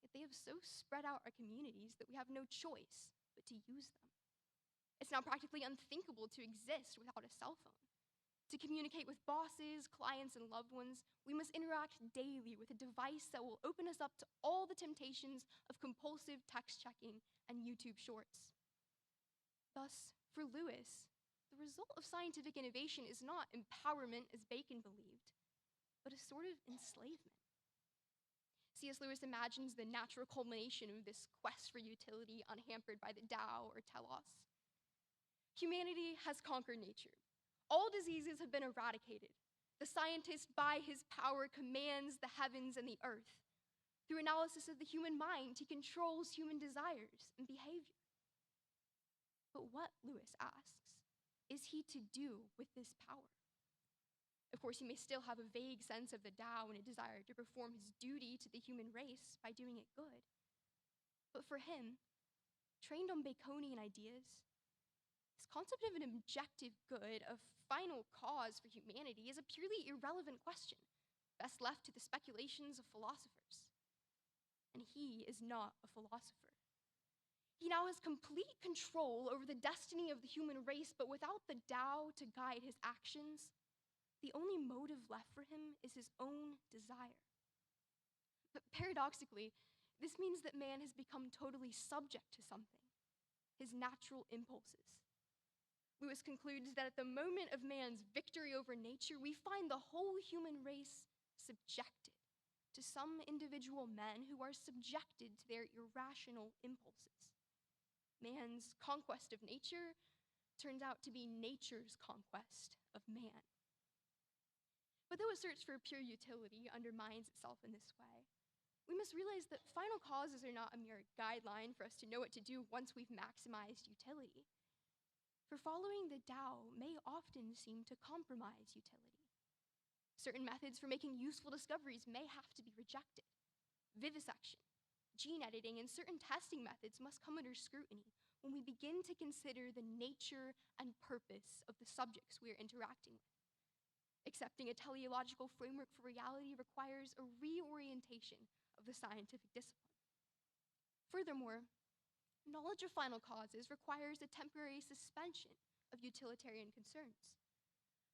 yet they have so spread out our communities that we have no choice but to use them. It's now practically unthinkable to exist without a cell phone. To communicate with bosses, clients, and loved ones, we must interact daily with a device that will open us up to all the temptations of compulsive text checking and YouTube shorts. Thus, for Lewis, the result of scientific innovation is not empowerment as Bacon believed, but a sort of enslavement. C.S. Lewis imagines the natural culmination of this quest for utility unhampered by the Tao or telos. Humanity has conquered nature. All diseases have been eradicated. The scientist, by his power, commands the heavens and the earth. Through analysis of the human mind, he controls human desires and behavior. But what, Lewis asks, is he to do with this power? Of course, he may still have a vague sense of the Tao and a desire to perform his duty to the human race by doing it good. But for him, trained on Baconian ideas, this concept of an objective good, a final cause for humanity, is a purely irrelevant question, best left to the speculations of philosophers. And he is not a philosopher. He now has complete control over the destiny of the human race, but without the Tao to guide his actions, the only motive left for him is his own desire. But paradoxically, this means that man has become totally subject to something, his natural impulses. Lewis concludes that at the moment of man's victory over nature, we find the whole human race subjected to some individual men who are subjected to their irrational impulses. Man's conquest of nature turns out to be nature's conquest of man. But though a search for pure utility undermines itself in this way, we must realize that final causes are not a mere guideline for us to know what to do once we've maximized utility. For following the Tao may often seem to compromise utility. Certain methods for making useful discoveries may have to be rejected. Vivisection, gene editing, and certain testing methods must come under scrutiny when we begin to consider the nature and purpose of the subjects we are interacting with. Accepting a teleological framework for reality requires a reorientation of the scientific discipline. Furthermore, knowledge of final causes requires a temporary suspension of utilitarian concerns.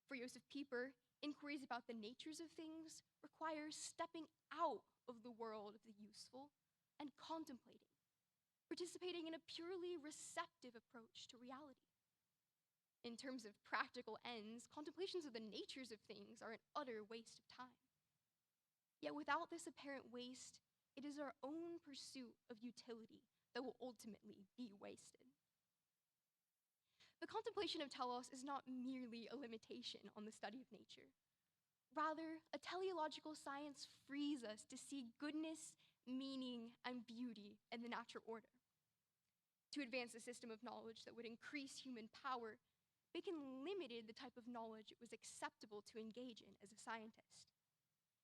For Joseph Pieper, inquiries about the natures of things require stepping out of the world of the useful and contemplating, participating in a purely receptive approach to reality. In terms of practical ends, contemplations of the natures of things are an utter waste of time. Yet without this apparent waste, it is our own pursuit of utility that will ultimately be wasted. The contemplation of telos is not merely a limitation on the study of nature. Rather, a teleological science frees us to see goodness, meaning, and beauty in the natural order. To advance a system of knowledge that would increase human power, Bacon limited the type of knowledge it was acceptable to engage in as a scientist.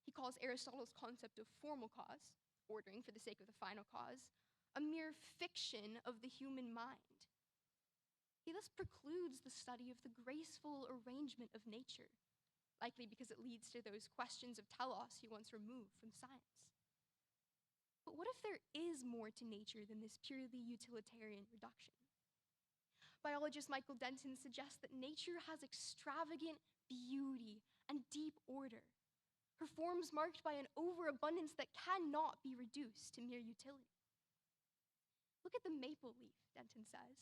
He calls Aristotle's concept of formal cause, ordering for the sake of the final cause, a mere fiction of the human mind. He thus precludes the study of the graceful arrangement of nature, likely because it leads to those questions of telos he wants removed from science. But what if there is more to nature than this purely utilitarian reduction? Biologist Michael Denton suggests that nature has extravagant beauty and deep order, her forms marked by an overabundance that cannot be reduced to mere utility. Look at the maple leaf, Denton says.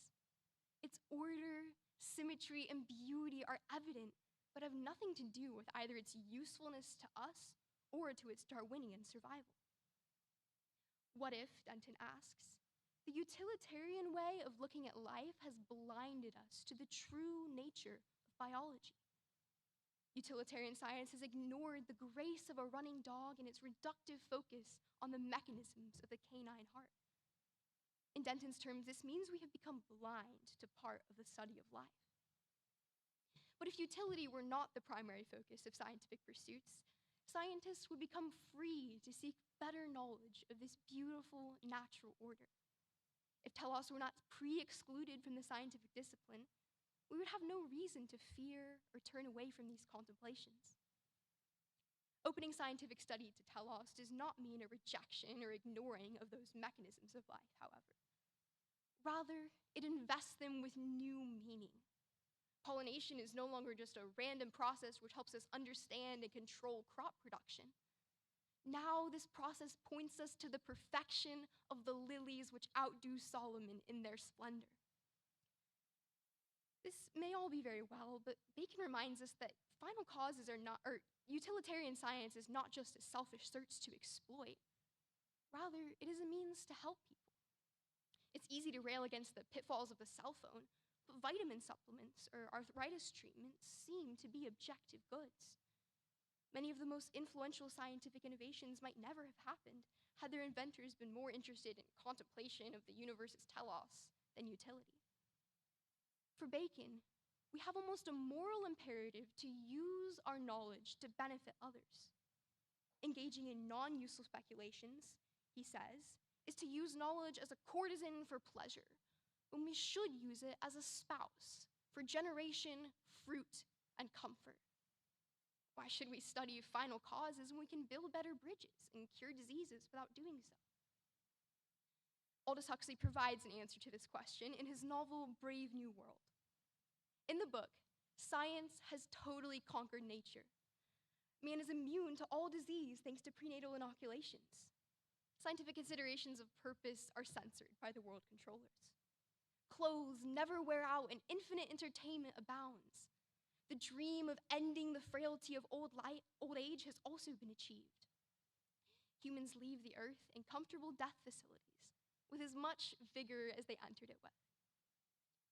Its order, symmetry, and beauty are evident, but have nothing to do with either its usefulness to us or to its Darwinian survival. What if, Denton asks, the utilitarian way of looking at life has blinded us to the true nature of biology? Utilitarian science has ignored the grace of a running dog and its reductive focus on the mechanisms of the canine heart. In Denton's terms, this means we have become blind to part of the study of life. But if utility were not the primary focus of scientific pursuits, scientists would become free to seek better knowledge of this beautiful natural order. If telos were not pre-excluded from the scientific discipline, we would have no reason to fear or turn away from these contemplations. Opening scientific study to telos does not mean a rejection or ignoring of those mechanisms of life, however. Rather, it invests them with new meaning. Pollination is no longer just a random process which helps us understand and control crop production. Now, this process points us to the perfection of the lilies which outdo Solomon in their splendor. This may all be very well, but Bacon reminds us that final causes are not, or utilitarian science is not just a selfish search to exploit. Rather, it is a means to help people. It's easy to rail against the pitfalls of the cell phone, but vitamin supplements or arthritis treatments seem to be objective goods. Many of the most influential scientific innovations might never have happened had their inventors been more interested in contemplation of the universe's telos than utility. For Bacon, we have almost a moral imperative to use our knowledge to benefit others. Engaging in non-useful speculations, he says, is to use knowledge as a courtesan for pleasure, when we should use it as a spouse for generation, fruit, and comfort. Why should we study final causes when we can build better bridges and cure diseases without doing so? Aldous Huxley provides an answer to this question in his novel Brave New World. In the book, science has totally conquered nature. Man is immune to all disease thanks to prenatal inoculations. Scientific considerations of purpose are censored by the world controllers. Clothes never wear out and infinite entertainment abounds. The dream of ending the frailty of old age has also been achieved. Humans leave the earth in comfortable death facilities with as much vigor as they entered it with.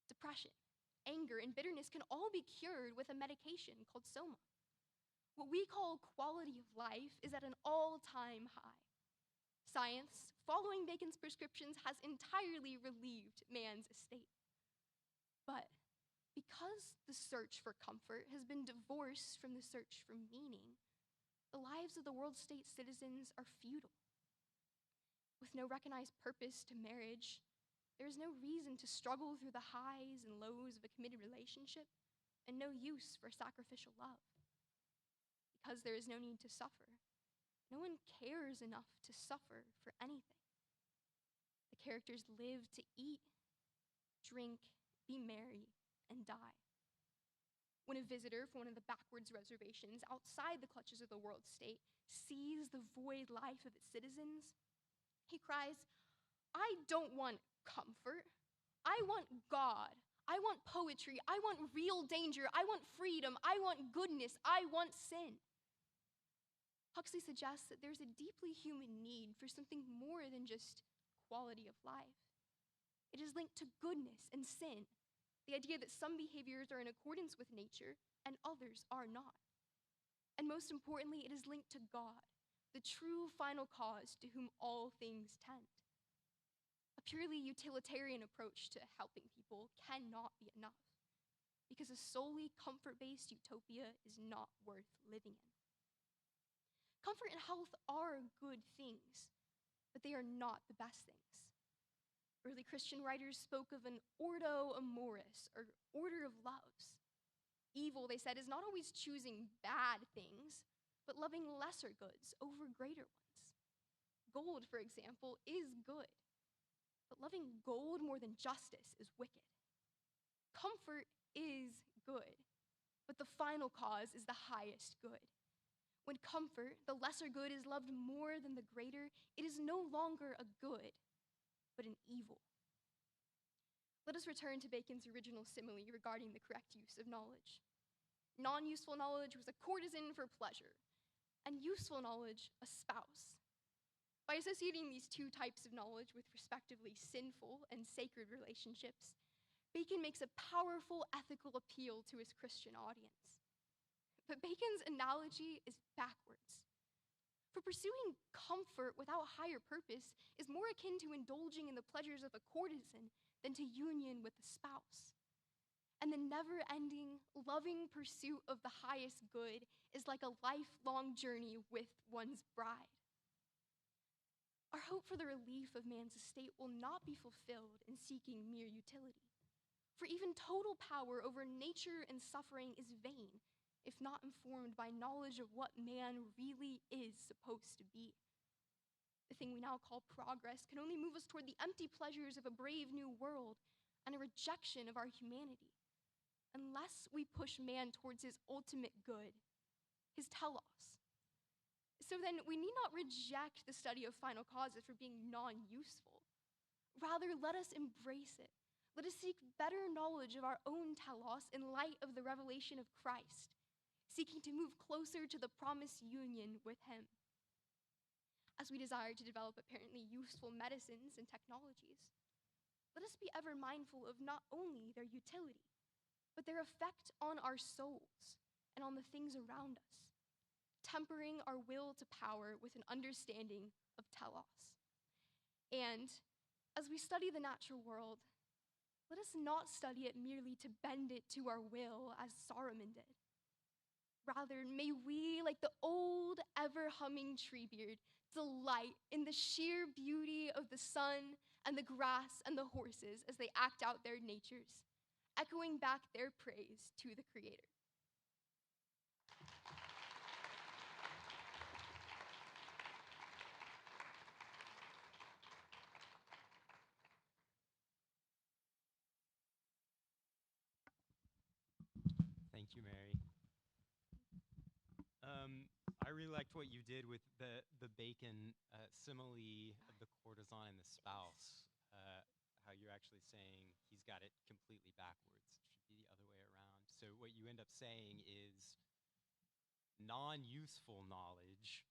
Depression, anger, and bitterness can all be cured with a medication called soma. What we call quality of life is at an all-time high. Science, following Bacon's prescriptions, has entirely relieved man's estate. But because the search for comfort has been divorced from the search for meaning, the lives of the world-state citizens are futile. With no recognized purpose to marriage, there is no reason to struggle through the highs and lows of a committed relationship, and no use for sacrificial love. Because there is no need to suffer, no one cares enough to suffer for anything. The characters live to eat, drink, be merry, and die. When a visitor from one of the backwoods reservations outside the clutches of the world state sees the void life of its citizens, he cries, "I don't want comfort. I want God. I want poetry. I want real danger. I want freedom. I want goodness. I want sin." Huxley suggests that there's a deeply human need for something more than just quality of life. It is linked to goodness and sin, the idea that some behaviors are in accordance with nature and others are not. And most importantly, it is linked to God, the true final cause to whom all things tend. A purely utilitarian approach to helping people cannot be enough, because a solely comfort-based utopia is not worth living in. Comfort and health are good things, but they are not the best things. Early Christian writers spoke of an ordo amoris, or order of loves. Evil, they said, is not always choosing bad things, but loving lesser goods over greater ones. Gold, for example, is good, but loving gold more than justice is wicked. Comfort is good, but the final cause is the highest good. When comfort, the lesser good, is loved more than the greater, it is no longer a good, but an evil. Let us return to Bacon's original simile regarding the correct use of knowledge. Non-useful knowledge was a courtesan for pleasure, and useful knowledge a spouse. By associating these two types of knowledge with respectively sinful and sacred relationships, Bacon makes a powerful ethical appeal to his Christian audience. But Bacon's analogy is backwards. For pursuing comfort without higher purpose is more akin to indulging in the pleasures of a courtesan than to union with a spouse. And the never-ending, loving pursuit of the highest good is like a lifelong journey with one's bride. Our hope for the relief of man's estate will not be fulfilled in seeking mere utility. For even total power over nature and suffering is vain, if not informed by knowledge of what man really is supposed to be. The thing we now call progress can only move us toward the empty pleasures of a brave new world and a rejection of our humanity, unless we push man towards his ultimate good, his telos. So then, we need not reject the study of final causes for being non-useful. Rather, let us embrace it. Let us seek better knowledge of our own telos in light of the revelation of Christ, seeking to move closer to the promised union with him. As we desire to develop apparently useful medicines and technologies, let us be ever mindful of not only their utility, but their effect on our souls and on the things around us, tempering our will to power with an understanding of telos. And as we study the natural world, let us not study it merely to bend it to our will, as Saruman did. Rather, may we, like the old, ever-humming treebeard, delight in the sheer beauty of the sun and the grass and the horses as they act out their natures, echoing back their praise to the Creator. Thank you, Mary. I really liked what you did with the Bacon simile of the courtesan and the spouse. How you're actually saying he's got it completely backwards. It should be the other way around. So what you end up saying is non-useful knowledge,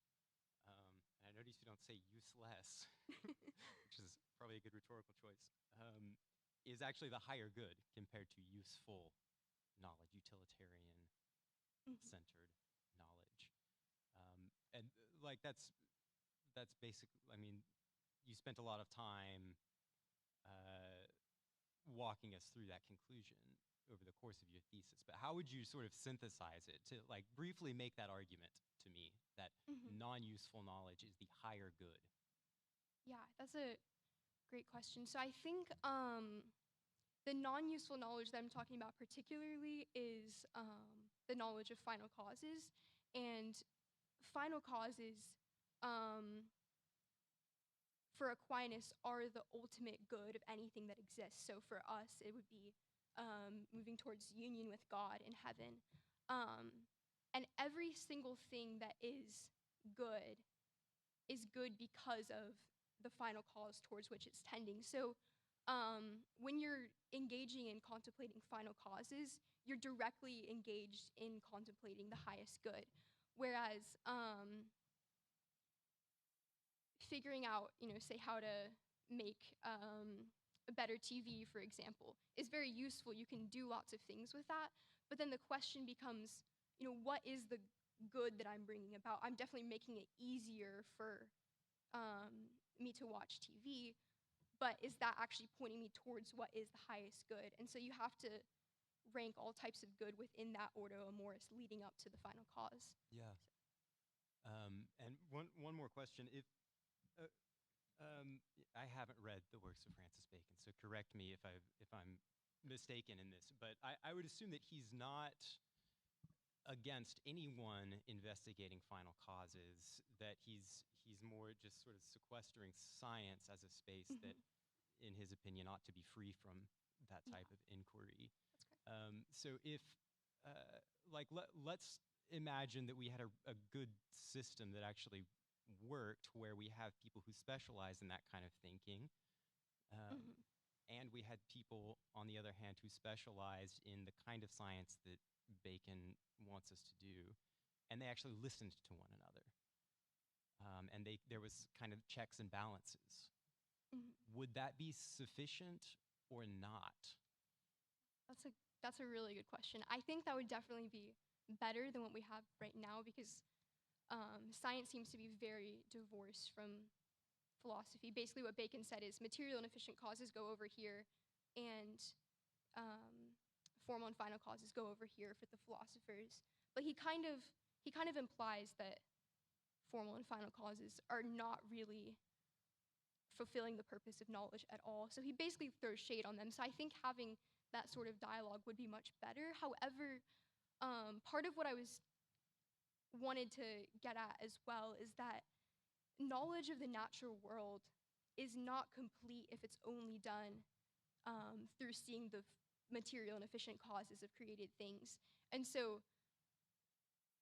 and I notice you don't say useless, which is probably a good rhetorical choice, is actually the higher good compared to useful knowledge, utilitarian-centered knowledge. And like that's basic. I mean, you spent a lot of time walking us through that conclusion over the course of your thesis, but how would you sort of synthesize it to like briefly make that argument to me that non-useful knowledge is the higher good? Yeah, that's a great question. So I think the non-useful knowledge that I'm talking about particularly is the knowledge of final causes. And final causes, for Aquinas, are the ultimate good of anything that exists. So for us, it would be moving towards union with God in heaven. And every single thing that is good because of the final cause towards which it's tending. So when you're engaging in contemplating final causes, you're directly engaged in contemplating the highest good. Whereas figuring out, say how to make a better TV, for example, is very useful. You can do lots of things with that. But then the question becomes, what is the good that I'm bringing about? I'm definitely making it easier for me to watch TV, but is that actually pointing me towards what is the highest good? And so you have to rank all types of good within that ordo amoris leading up to the final cause. Yeah. And one more question. Uh, I haven't read the works of Francis Bacon, so correct me if I'm mistaken in this. But I would assume that he's not against anyone investigating final causes. That he's more just sort of sequestering science as a space that, in his opinion, ought to be free from that type of inquiry. So if let's imagine that we had a good system that actually worked, where we have people who specialize in that kind of thinking, and we had people, on the other hand, who specialized in the kind of science that Bacon wants us to do, and they actually listened to one another. And there was kind of checks and balances. Would that be sufficient or not? That's a really good question. I think that would definitely be better than what we have right now, because science seems to be very divorced from philosophy. Basically, what Bacon said is material and efficient causes go over here, and formal and final causes go over here for the philosophers. But he kind of implies that formal and final causes are not really fulfilling the purpose of knowledge at all. So he basically throws shade on them. So I think having that sort of dialogue would be much better. However, part of what I wanted to get at as well is that knowledge of the natural world is not complete if it's only done through seeing the material and efficient causes of created things. And so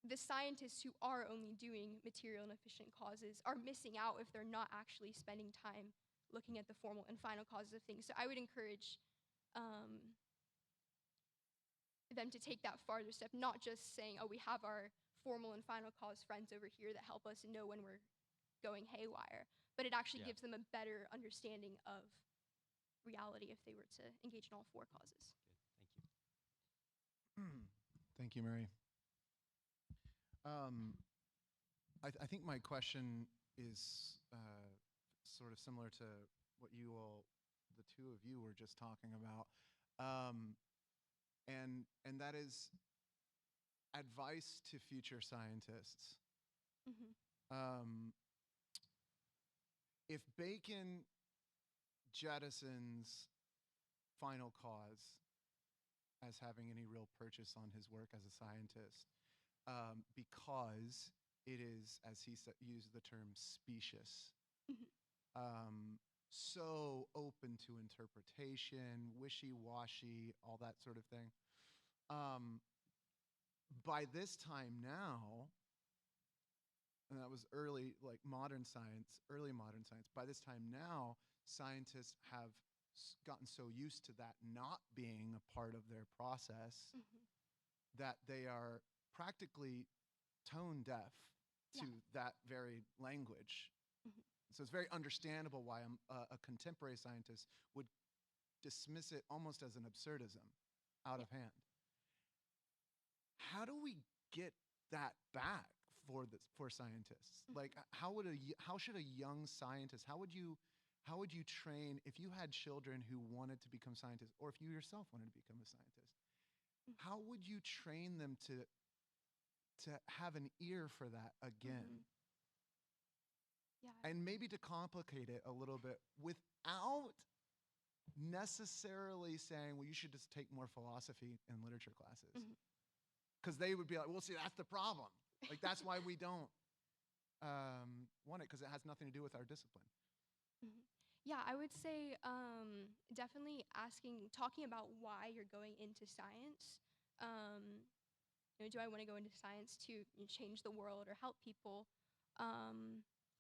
the scientists who are only doing material and efficient causes are missing out if they're not actually spending time looking at the formal and final causes of things. So I would encourage them to take that farther step, not just saying, oh, we have our formal and final cause friends over here that help us know when we're going haywire, but it actually gives them a better understanding of reality if they were to engage in all four causes. Good. Thank you. Thank you, Mary. I think my question is sort of similar to what the two of you were just talking about, and that is advice to future scientists. If Bacon jettisons final cause as having any real purchase on his work as a scientist, because it is, as he used the term, specious, so open to interpretation, wishy-washy, all that sort of thing. By this time now, and that was early modern science, by this time now, scientists have gotten so used to that not being a part of their process that they are practically tone deaf to that very language. So it's very understandable why a contemporary scientist would dismiss it almost as an absurdism, out of hand. How do we get that back for scientists? Like, how should a young scientist, how would you train, if you had children who wanted to become scientists, or if you yourself wanted to become a scientist, how would you train them to have an ear for that again? And maybe to complicate it a little bit without necessarily saying, well, you should just take more philosophy and literature classes. Because they would be like, well, see, that's the problem. Like, that's why we don't want it, because it has nothing to do with our discipline. Yeah, I would say definitely talking about why you're going into science. Do I want to go into science to change the world or help people?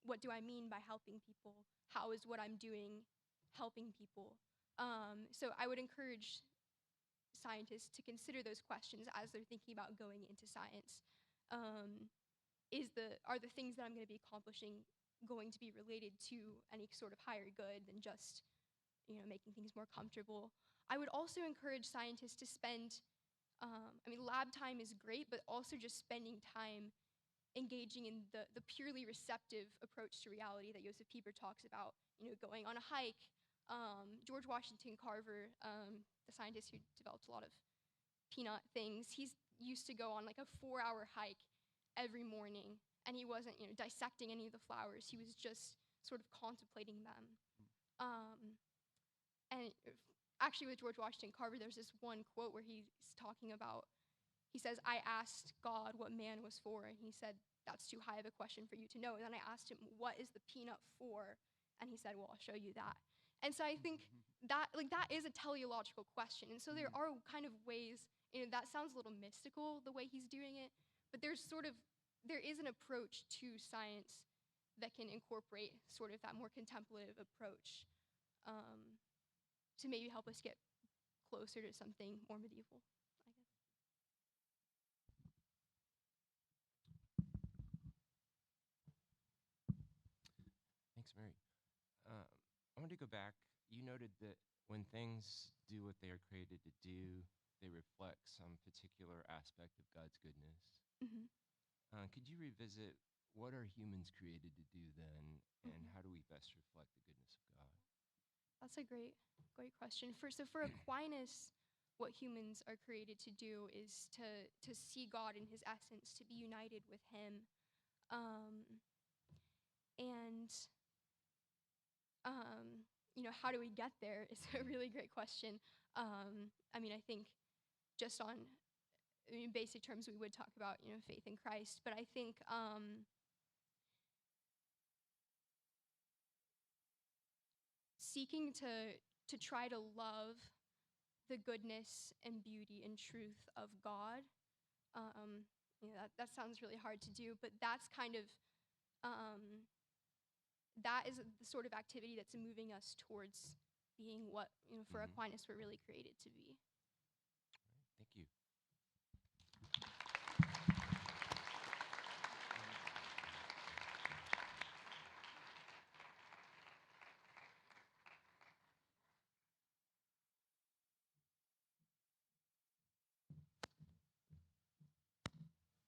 What do I mean by helping people? How is what I'm doing helping people? So I would encourage scientists to consider those questions as they're thinking about going into science. Are the things that I'm going to be accomplishing going to be related to any sort of higher good than just making things more comfortable? I would also encourage scientists to spend lab time is great, but also just spending time engaging in the purely receptive approach to reality that Joseph Pieper talks about, going on a hike. George Washington Carver, the scientist who developed a lot of peanut things, he's used to go on like a 4-hour hike every morning and he wasn't, dissecting any of the flowers. He was just sort of contemplating them. And actually, with George Washington Carver, there's this one quote where he's talking about, he says, "I asked God what man was for," and he said, "That's too high of a question for you to know." And then I asked him, "What is the peanut for?" And he said, "Well, I'll show you that." And so I think that is a teleological question. And so there are kind of ways, that sounds a little mystical, the way he's doing it, but there is an approach to science that can incorporate sort of that more contemplative approach, to maybe help us get closer to something more medieval, I guess. Thanks, Mary. I want to go back. You noted that when things do what they are created to do, they reflect some particular aspect of God's goodness. Mm-hmm. Could you revisit what are humans created to do then, and how do we best reflect the goodness of God? That's a great question. For Aquinas, what humans are created to do is to see God in his essence, to be united with him. And how do we get there is a really great question. I think just in basic terms, we would talk about, faith in Christ, but I think seeking to try to love the goodness and beauty and truth of God, that sounds really hard to do, but that's kind of, that is the sort of activity that's moving us towards being what, for Aquinas, we're really created to be. Thank you.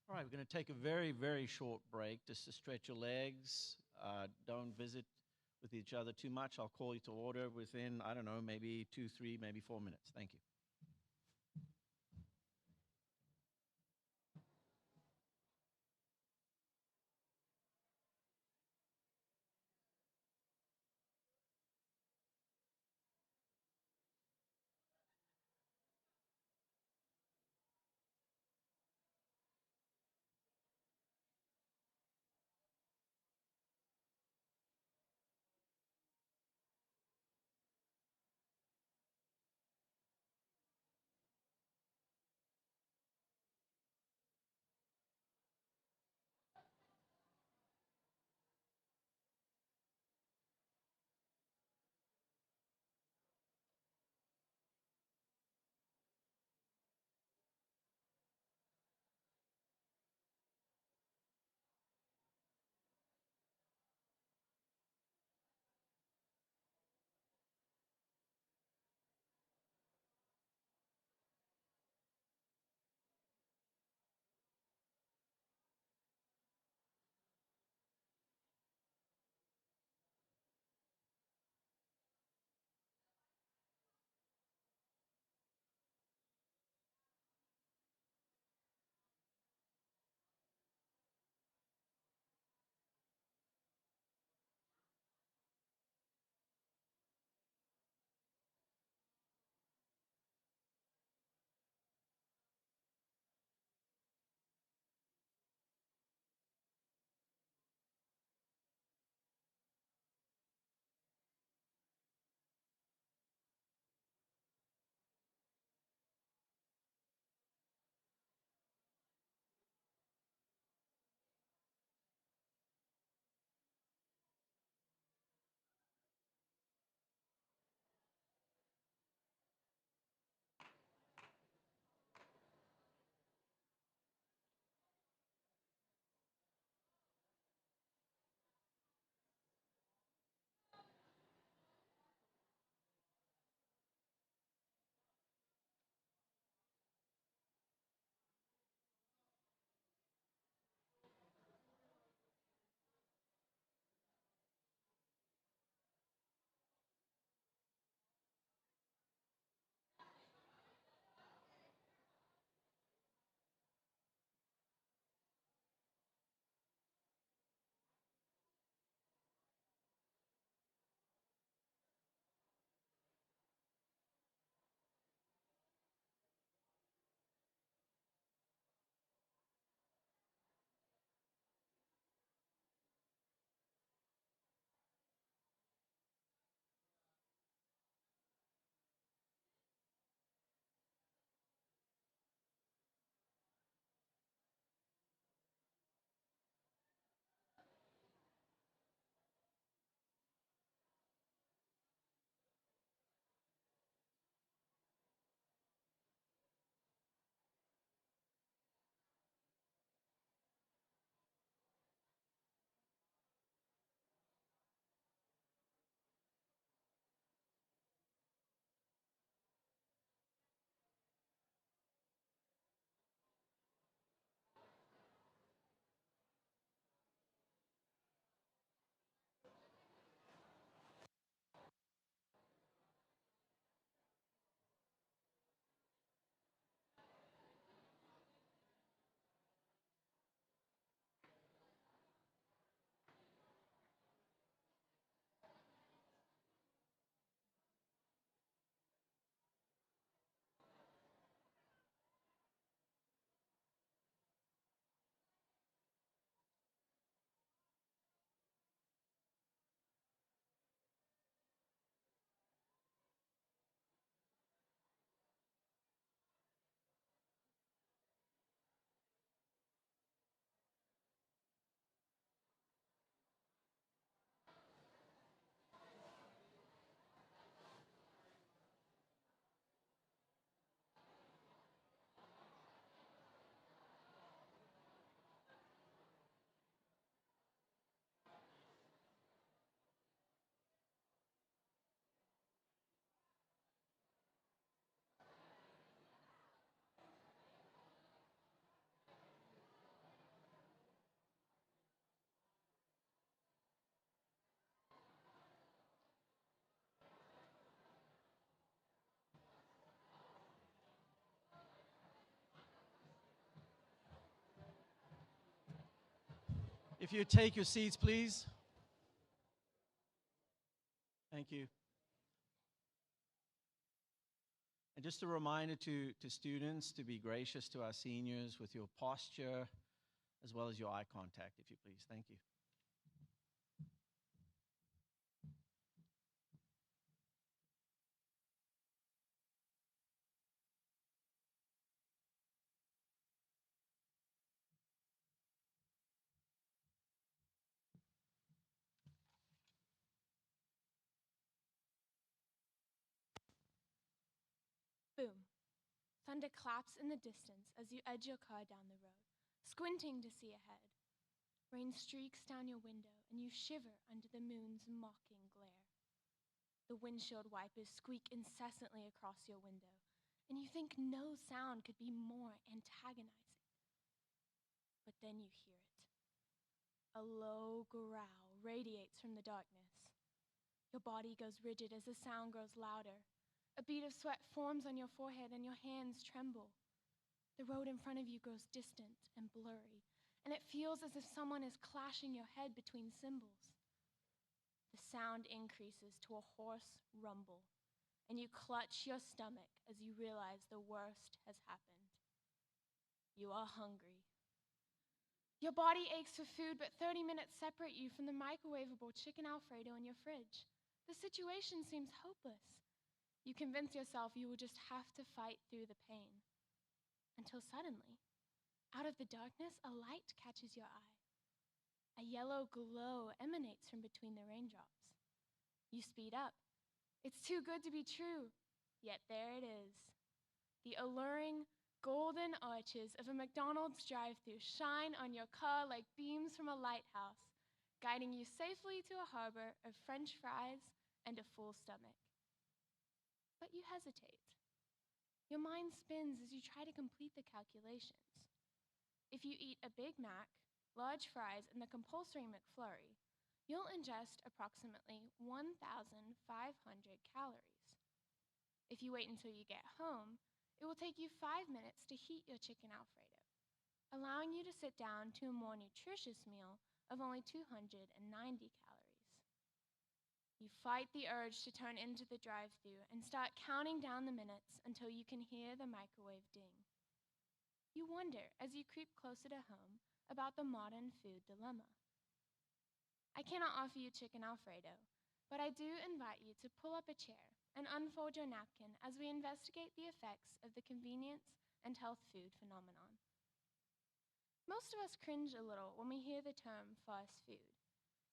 All right, we're going to take a very, very short break just to stretch your legs. Don't visit with each other too much. I'll call you to order within, I don't know, maybe 2, 3, maybe 4 minutes. Thank you. If you take your seats, please. Thank you. And just a reminder to students to be gracious to our seniors with your posture as well as your eye contact, if you please. Thank you. Boom. Thunder claps in the distance as you edge your car down the road, squinting to see ahead. Rain streaks down your window, and you shiver under the moon's mocking glare. The windshield wipers squeak incessantly across your window, and you think no sound could be more antagonizing. But then you hear it. A low growl radiates from the darkness. Your body goes rigid as the sound grows louder. A bead of sweat forms on your forehead and your hands tremble. The road in front of you grows distant and blurry, and it feels as if someone is clashing your head between cymbals. The sound increases to a hoarse rumble, and you clutch your stomach as you realize the worst has happened. You are hungry. Your body aches for food, but 30 minutes separate you from the microwavable chicken Alfredo in your fridge. The situation seems hopeless. You convince yourself you will just have to fight through the pain. Until suddenly, out of the darkness, a light catches your eye. A yellow glow emanates from between the raindrops. You speed up. It's too good to be true. Yet there it is. The alluring golden arches of a McDonald's drive-thru shine on your car like beams from a lighthouse, guiding you safely to a harbor of French fries and a full stomach. But you hesitate. Your mind spins as you try to complete the calculations. If you eat a Big Mac, large fries, and the compulsory McFlurry, you'll ingest approximately 1,500 calories. If you wait until you get home, it will take you 5 minutes to heat your chicken Alfredo, allowing you to sit down to a more nutritious meal of only 290 calories. You fight the urge to turn into the drive-thru and start counting down the minutes until you can hear the microwave ding. You wonder, as you creep closer to home, about the modern food dilemma. I cannot offer you chicken Alfredo, but I do invite you to pull up a chair and unfold your napkin as we investigate the effects of the convenience and health food phenomenon. Most of us cringe a little when we hear the term fast food,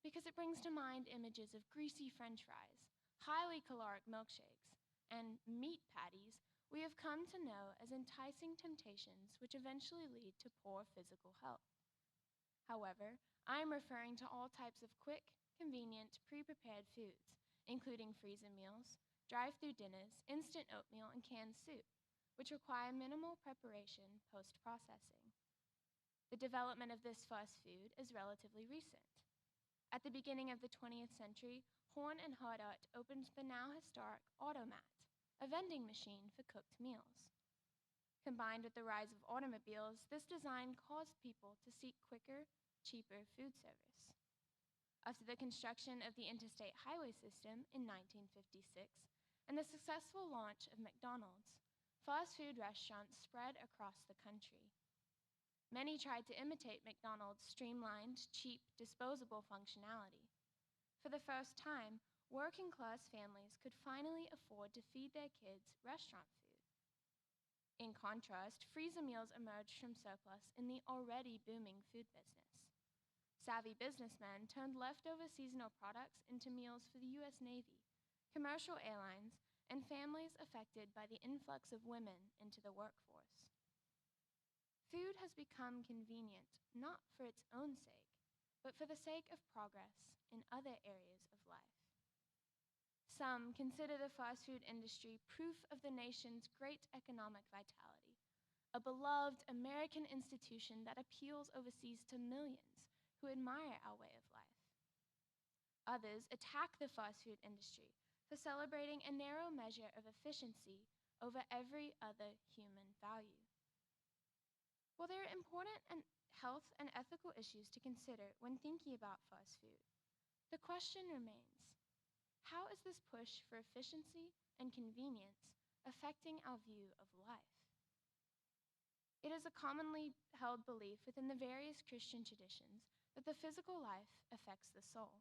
because it brings to mind images of greasy French fries, highly caloric milkshakes, and meat patties we have come to know as enticing temptations which eventually lead to poor physical health. However, I am referring to all types of quick, convenient, pre-prepared foods, including freezer meals, drive-thru dinners, instant oatmeal, and canned soup, which require minimal preparation post-processing. The development of this fast food is relatively recent. At the beginning of the 20th century, Horn and Hardart opened the now historic Automat, a vending machine for cooked meals. Combined with the rise of automobiles, this design caused people to seek quicker, cheaper food service. After the construction of the interstate highway system in 1956 and the successful launch of McDonald's, fast food restaurants spread across the country. Many tried to imitate McDonald's streamlined, cheap, disposable functionality. For the first time, working-class families could finally afford to feed their kids restaurant food. In contrast, freezer meals emerged from surplus in the already booming food business. Savvy businessmen turned leftover seasonal products into meals for the U.S. Navy, commercial airlines, and families affected by the influx of women into the workforce. Food has become convenient not for its own sake, but for the sake of progress in other areas of life. Some consider the fast food industry proof of the nation's great economic vitality, a beloved American institution that appeals overseas to millions who admire our way of life. Others attack the fast food industry for celebrating a narrow measure of efficiency over every other human value. While there are important health and ethical issues to consider when thinking about fast food, the question remains, how is this push for efficiency and convenience affecting our view of life? It is a commonly held belief within the various Christian traditions that the physical life affects the soul.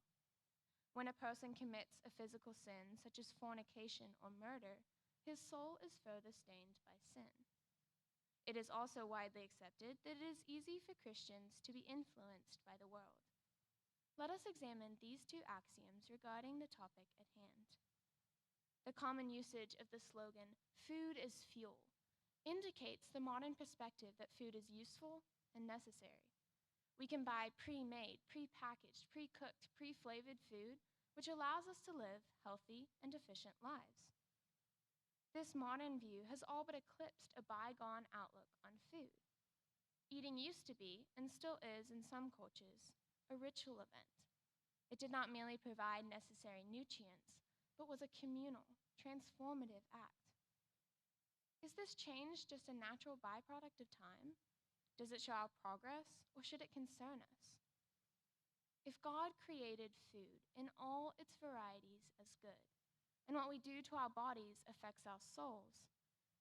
When a person commits a physical sin, such as fornication or murder, his soul is further stained by sin. It is also widely accepted that it is easy for Christians to be influenced by the world. Let us examine these two axioms regarding the topic at hand. The common usage of the slogan, "Food is fuel," indicates the modern perspective that food is useful and necessary. We can buy pre-made, pre-packaged, pre-cooked, pre-flavored food, which allows us to live healthy and efficient lives. This modern view has all but eclipsed a bygone outlook on food. Eating used to be, and still is in some cultures, a ritual event. It did not merely provide necessary nutrients, but was a communal, transformative act. Is this change just a natural byproduct of time? Does it show our progress, or should it concern us? If God created food in all its varieties as good, and what we do to our bodies affects our souls,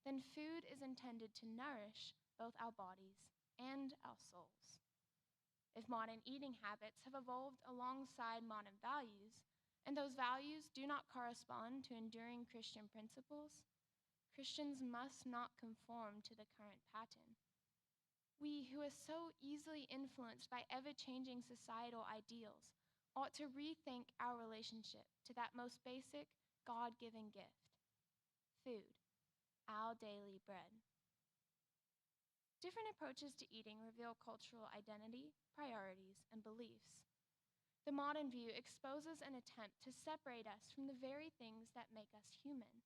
then food is intended to nourish both our bodies and our souls. If modern eating habits have evolved alongside modern values, and those values do not correspond to enduring Christian principles, Christians must not conform to the current pattern. We, who are so easily influenced by ever-changing societal ideals, ought to rethink our relationship to that most basic, God-given gift, food, our daily bread. Different approaches to eating reveal cultural identity, priorities, and beliefs. The modern view exposes an attempt to separate us from the very things that make us human,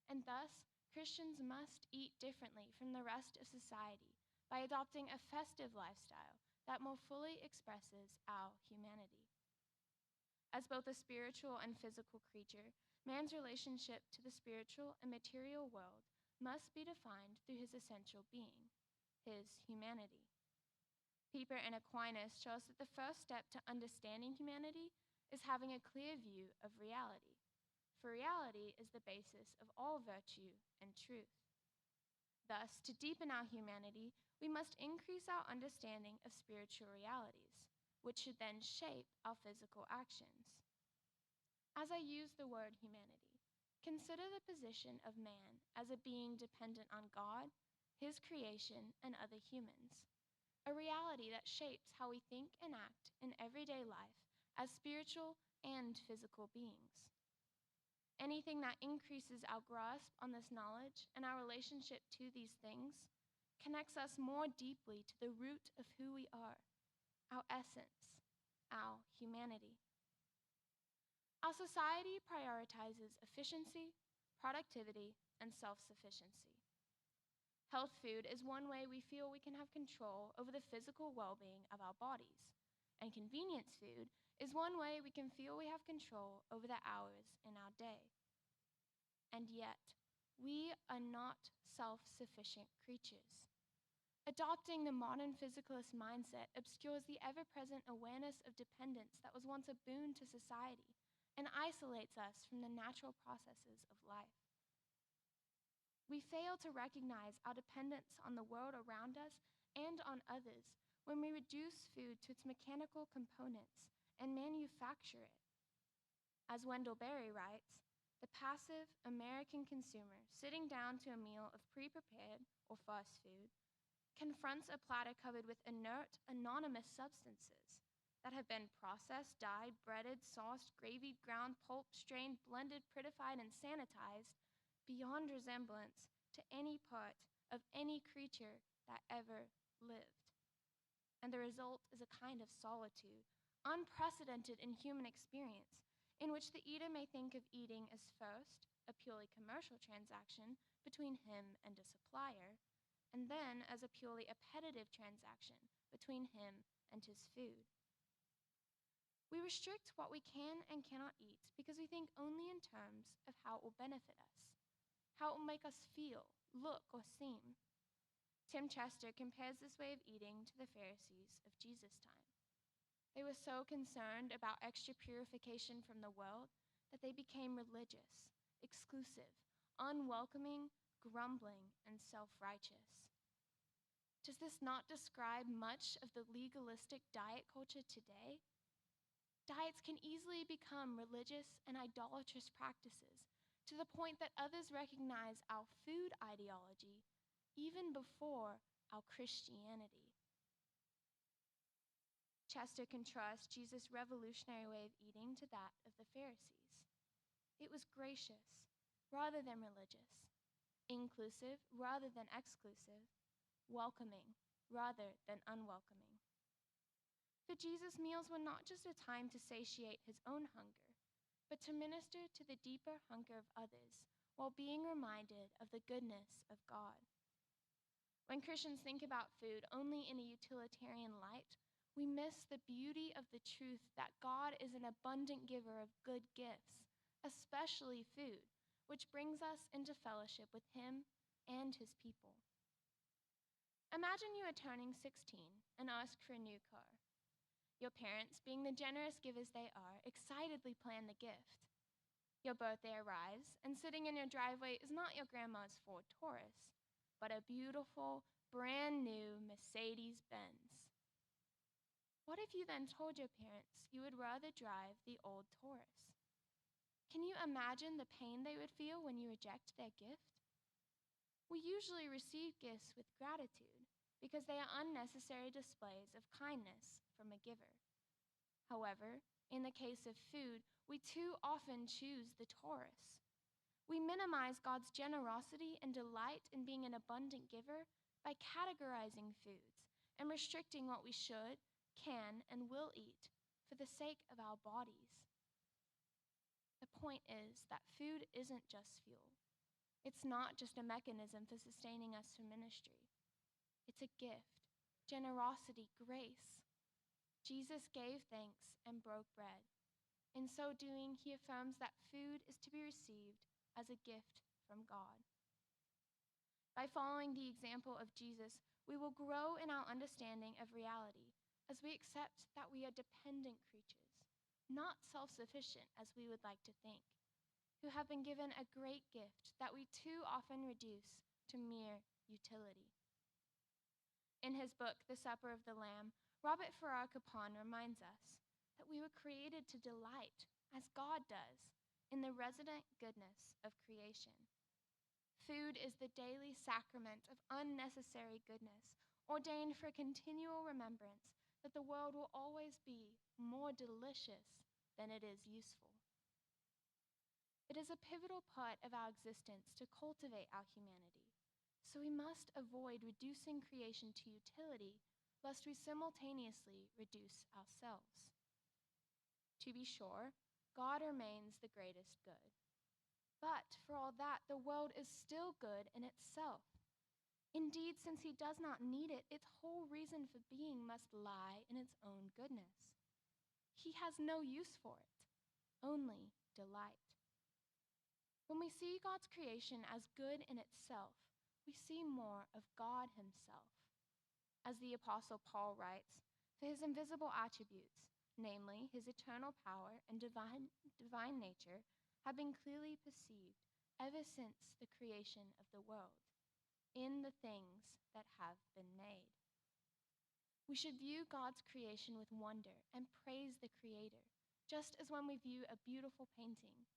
and thus Christians must eat differently from the rest of society by adopting a festive lifestyle that more fully expresses our humanity. As both a spiritual and physical creature, man's relationship to the spiritual and material world must be defined through his essential being, his humanity. Pieper and Aquinas show us that the first step to understanding humanity is having a clear view of reality, for reality is the basis of all virtue and truth. Thus, to deepen our humanity, we must increase our understanding of spiritual realities, which should then shape our physical actions. As I use the word humanity, consider the position of man as a being dependent on God, his creation, and other humans, a reality that shapes how we think and act in everyday life as spiritual and physical beings. Anything that increases our grasp on this knowledge and our relationship to these things connects us more deeply to the root of who we are, our essence, our humanity. Our society prioritizes efficiency, productivity, and self-sufficiency. Health food is one way we feel we can have control over the physical well-being of our bodies, and convenience food is one way we can feel we have control over the hours in our day. And yet, we are not self-sufficient creatures. Adopting the modern physicalist mindset obscures the ever-present awareness of dependence that was once a boon to society and isolates us from the natural processes of life. We fail to recognize our dependence on the world around us and on others when we reduce food to its mechanical components and manufacture it. As Wendell Berry writes, the passive American consumer sitting down to a meal of pre-prepared or fast food confronts a platter covered with inert, anonymous substances that have been processed, dyed, breaded, sauced, gravied, ground, pulped, strained, blended, prettified, and sanitized beyond resemblance to any part of any creature that ever lived. And the result is a kind of solitude, unprecedented in human experience, in which the eater may think of eating as first a purely commercial transaction between him and a supplier, and then as a purely appetitive transaction between him and his food. We restrict what we can and cannot eat because we think only in terms of how it will benefit us, how it will make us feel, look, or seem. Tim Chester compares this way of eating to the Pharisees of Jesus' time. They were so concerned about extra purification from the world that they became religious, exclusive, unwelcoming, grumbling, and self-righteous. Does this not describe much of the legalistic diet culture today? Diets can easily become religious and idolatrous practices to the point that others recognize our food ideology even before our Christianity. Chester contrasts Jesus' revolutionary way of eating to that of the Pharisees. It was gracious rather than religious, inclusive rather than exclusive, welcoming rather than unwelcoming. For Jesus, meals were not just a time to satiate his own hunger, but to minister to the deeper hunger of others while being reminded of the goodness of God. When Christians think about food only in a utilitarian light, we miss the beauty of the truth that God is an abundant giver of good gifts, especially food, which brings us into fellowship with him and his people. Imagine you are turning 16 and ask for a new car. Your parents, being the generous givers they are, excitedly plan the gift. Your birthday arrives, and sitting in your driveway is not your grandma's Ford Taurus, but a beautiful, brand new Mercedes-Benz. What if you then told your parents you would rather drive the old Taurus? Can you imagine the pain they would feel when you reject their gift? We usually receive gifts with gratitude because they are unnecessary displays of kindness from a giver. However, in the case of food, we too often choose the Taurus. We minimize God's generosity and delight in being an abundant giver by categorizing foods and restricting what we should, can, and will eat for the sake of our bodies. The point is that food isn't just fuel. It's not just a mechanism for sustaining us for ministry. It's a gift, generosity, grace. Jesus gave thanks and broke bread. In so doing, he affirms that food is to be received as a gift from God. By following the example of Jesus, we will grow in our understanding of reality as we accept that we are dependent creatures, not self-sufficient as we would like to think, who have been given a great gift that we too often reduce to mere utility. In his book, The Supper of the Lamb, Robert Farrar Capon reminds us that we were created to delight, as God does, in the resident goodness of creation. Food is the daily sacrament of unnecessary goodness, ordained for continual remembrance that the world will always be more delicious than it is useful. It is a pivotal part of our existence to cultivate our humanity, so we must avoid reducing creation to utility, lest we simultaneously reduce ourselves. To be sure, God remains the greatest good. But for all that, the world is still good in itself. Indeed, since he does not need it, its whole reason for being must lie in its own goodness. He has no use for it, only delight. When we see God's creation as good in itself, we see more of God himself. As the Apostle Paul writes, for his invisible attributes, namely his eternal power and divine nature, have been clearly perceived ever since the creation of the world, in the things that have been made. We should view God's creation with wonder and praise the Creator, just as when we view a beautiful painting.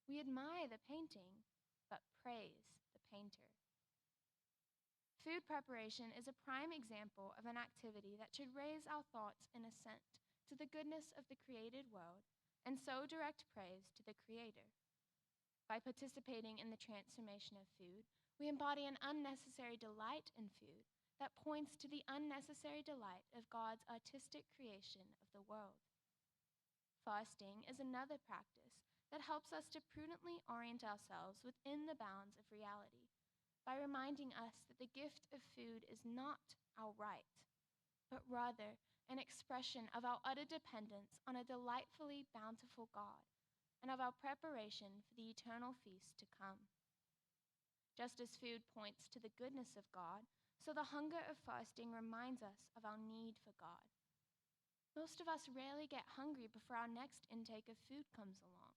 We admire the painting, but praise the painter. Food preparation is a prime example of an activity that should raise our thoughts in assent to the goodness of the created world and so direct praise to the Creator. By participating in the transformation of food, we embody an unnecessary delight in food that points to the unnecessary delight of God's artistic creation of the world. Fasting is another practice that helps us to prudently orient ourselves within the bounds of reality by reminding us that the gift of food is not our right, but rather an expression of our utter dependence on a delightfully bountiful God and of our preparation for the eternal feast to come. Just as food points to the goodness of God, So the hunger of fasting reminds us of our need for God. Most of us rarely get hungry before our next intake of food comes along.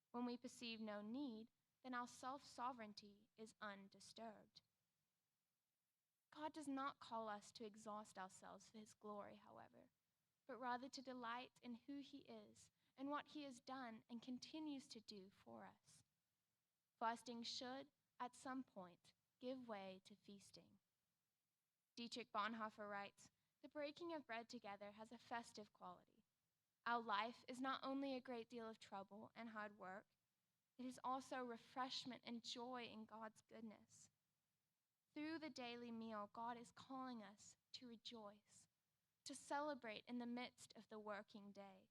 When we perceive no need, then our self-sovereignty is undisturbed. God does not call us to exhaust ourselves for his glory, however, but rather to delight in who he is and what he has done and continues to do for us. Fasting should, at some point, give way to feasting. Dietrich Bonhoeffer writes, "The breaking of bread together has a festive quality. Our life is not only a great deal of trouble and hard work, it is also refreshment and joy in God's goodness. Through the daily meal, God is calling us to rejoice, to celebrate in the midst of the working day.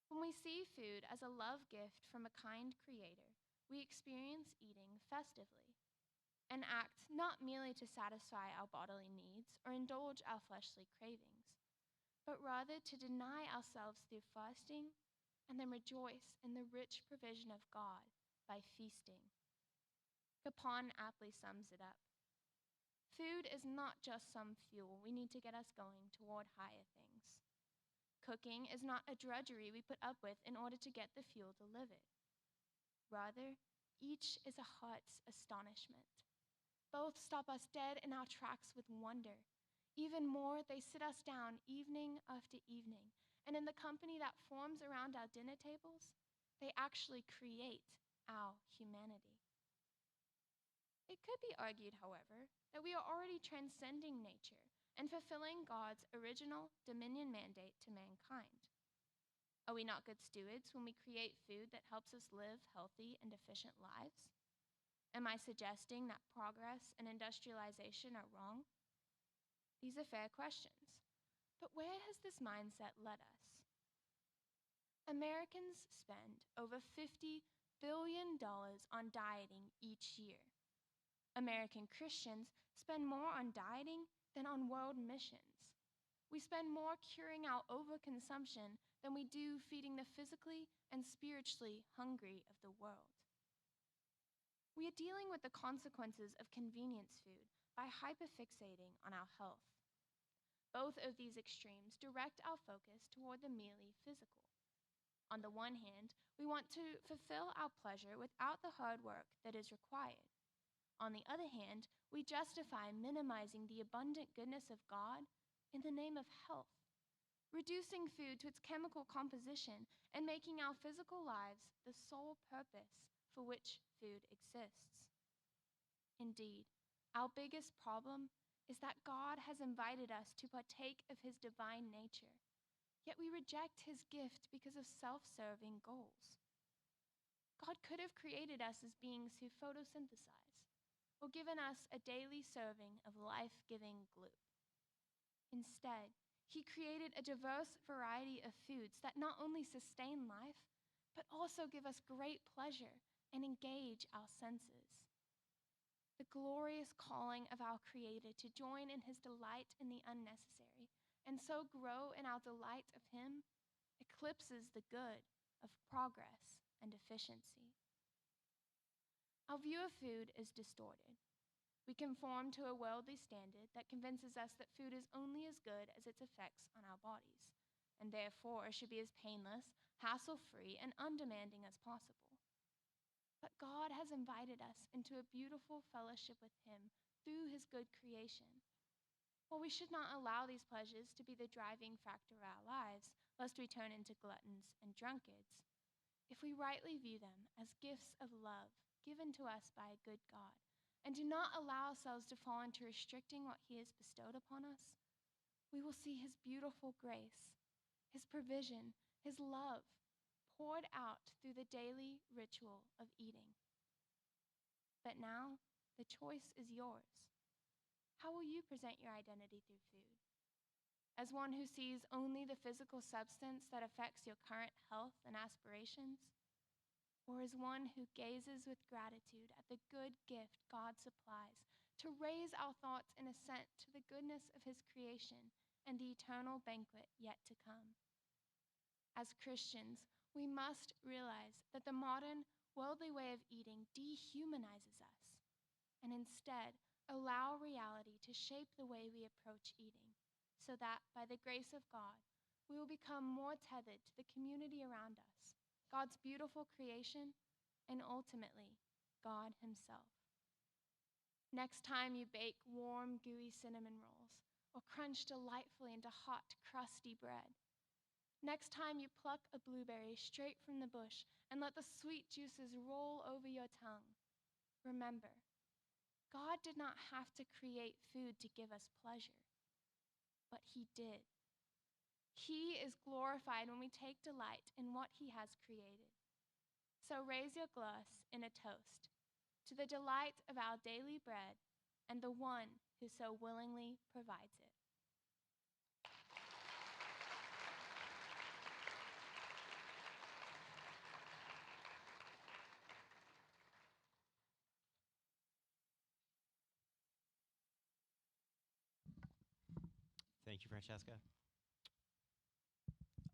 When we see food as a love gift from a kind creator, we experience eating festively, an act not merely to satisfy our bodily needs or indulge our fleshly cravings, but rather to deny ourselves through fasting and then rejoice in the rich provision of God by feasting." Capon aptly sums it up. Food is not just some fuel we need to get us going toward higher things. Cooking is not a drudgery we put up with in order to get the fuel to live it. Rather, each is a heart's astonishment. Both stop us dead in our tracks with wonder. Even more, they sit us down evening after evening, and in the company that forms around our dinner tables, they actually create our humanity. It could be argued, however, that we are already transcending nature and fulfilling God's original dominion mandate to mankind. Are we not good stewards when we create food that helps us live healthy and efficient lives? Am I suggesting that progress and industrialization are wrong? These are fair questions, but where has this mindset led us? Americans spend over $50 billion on dieting each year. American Christians spend more on dieting than on world missions. We spend more curing our overconsumption than we do feeding the physically and spiritually hungry of the world. We are dealing with the consequences of convenience food by hyperfixating on our health. Both of these extremes direct our focus toward the merely physical. On the one hand, we want to fulfill our pleasure without the hard work that is required. On the other hand, we justify minimizing the abundant goodness of God in the name of health, reducing food to its chemical composition and making our physical lives the sole purpose for which food exists. Indeed, our biggest problem is that God has invited us to partake of his divine nature, yet we reject his gift because of self-serving goals. God could have created us as beings who photosynthesize, or given us a daily serving of life-giving glue. Instead, he created a diverse variety of foods that not only sustain life, but also give us great pleasure and engage our senses. The glorious calling of our Creator to join in his delight in the unnecessary, and so grow in our delight of him, eclipses the good of progress and efficiency. Our view of food is distorted. We conform to a worldly standard that convinces us that food is only as good as its effects on our bodies, and therefore should be as painless, hassle-free, and undemanding as possible. But God has invited us into a beautiful fellowship with him through his good creation. While we should not allow these pleasures to be the driving factor of our lives, lest we turn into gluttons and drunkards, if we rightly view them as gifts of love given to us by a good God, and do not allow ourselves to fall into restricting what he has bestowed upon us, we will see his beautiful grace, his provision, his love poured out through the daily ritual of eating. But now, the choice is yours. How will you present your identity through food? As one who sees only the physical substance that affects your current health and aspirations? Or as one who gazes with gratitude at the good gift God supplies to raise our thoughts in assent to the goodness of his creation and the eternal banquet yet to come? As Christians, we must realize that the modern, worldly way of eating dehumanizes us and instead allow reality to shape the way we approach eating, so that by the grace of God, we will become more tethered to the community around us, God's beautiful creation, and ultimately, God Himself. Next time you bake warm, gooey cinnamon rolls, or crunch delightfully into hot, crusty bread. Next time you pluck a blueberry straight from the bush and let the sweet juices roll over your tongue, remember, God did not have to create food to give us pleasure, but He did. He is glorified when we take delight in what He has created. So raise your glass in a toast to the delight of our daily bread and the one who so willingly provides it. Thank you, Francesca.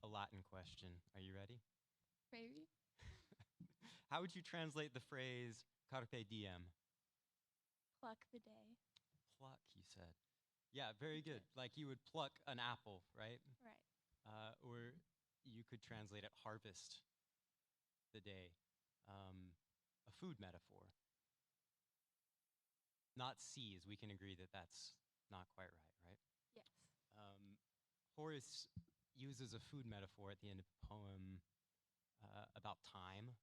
A Latin question. Are you ready? Maybe? How would you translate the phrase carpe diem? Pluck the day. Pluck, you said. Yeah, very good. Like you would pluck an apple, right? Right. Or you could translate it harvest the day. A food metaphor. Not seize. We can agree that that's not quite right, right? Yes. Horace uses a food metaphor at the end of the poem about time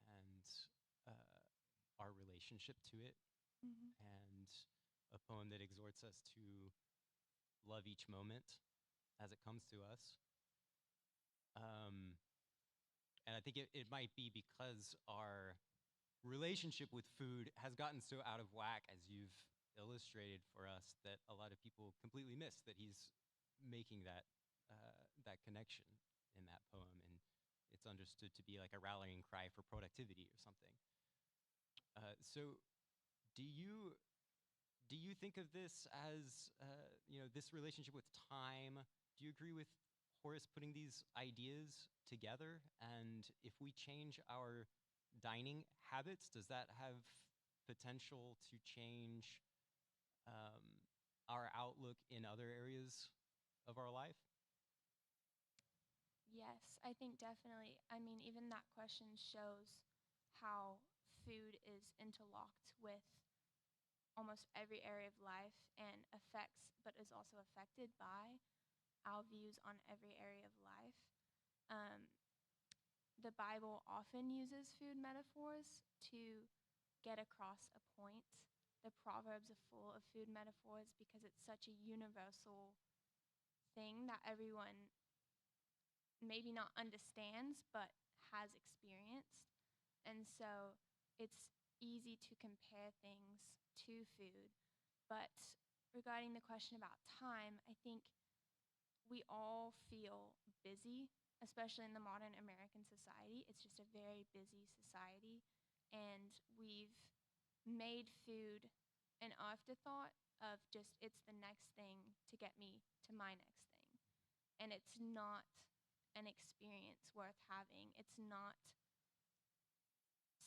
and our relationship to it, and a poem that exhorts us to love each moment as it comes to us. And I think it might be because our relationship with food has gotten so out of whack, as you've illustrated for us, that a lot of people completely miss that he's making that connection in that poem, and it's understood to be like a rallying cry for productivity or something. So do you think of this as this relationship with time? Do you agree with Horace putting these ideas together? And if we change our dining habits, does that have potential to change our outlook in other areas of our life? Yes, I think definitely. I mean, even that question shows how food is interlocked with almost every area of life and affects, but is also affected by our views on every area of life. The Bible often uses food metaphors to get across a point. The Proverbs are full of food metaphors because it's such a universal thing that everyone maybe not understands, but has experienced. And so it's easy to compare things to food. But regarding the question about time, I think we all feel busy, especially in the modern American society. It's just a very busy society. And we've made food an afterthought of just, it's the next thing to get me to my next thing. And it's not an experience worth having. It's not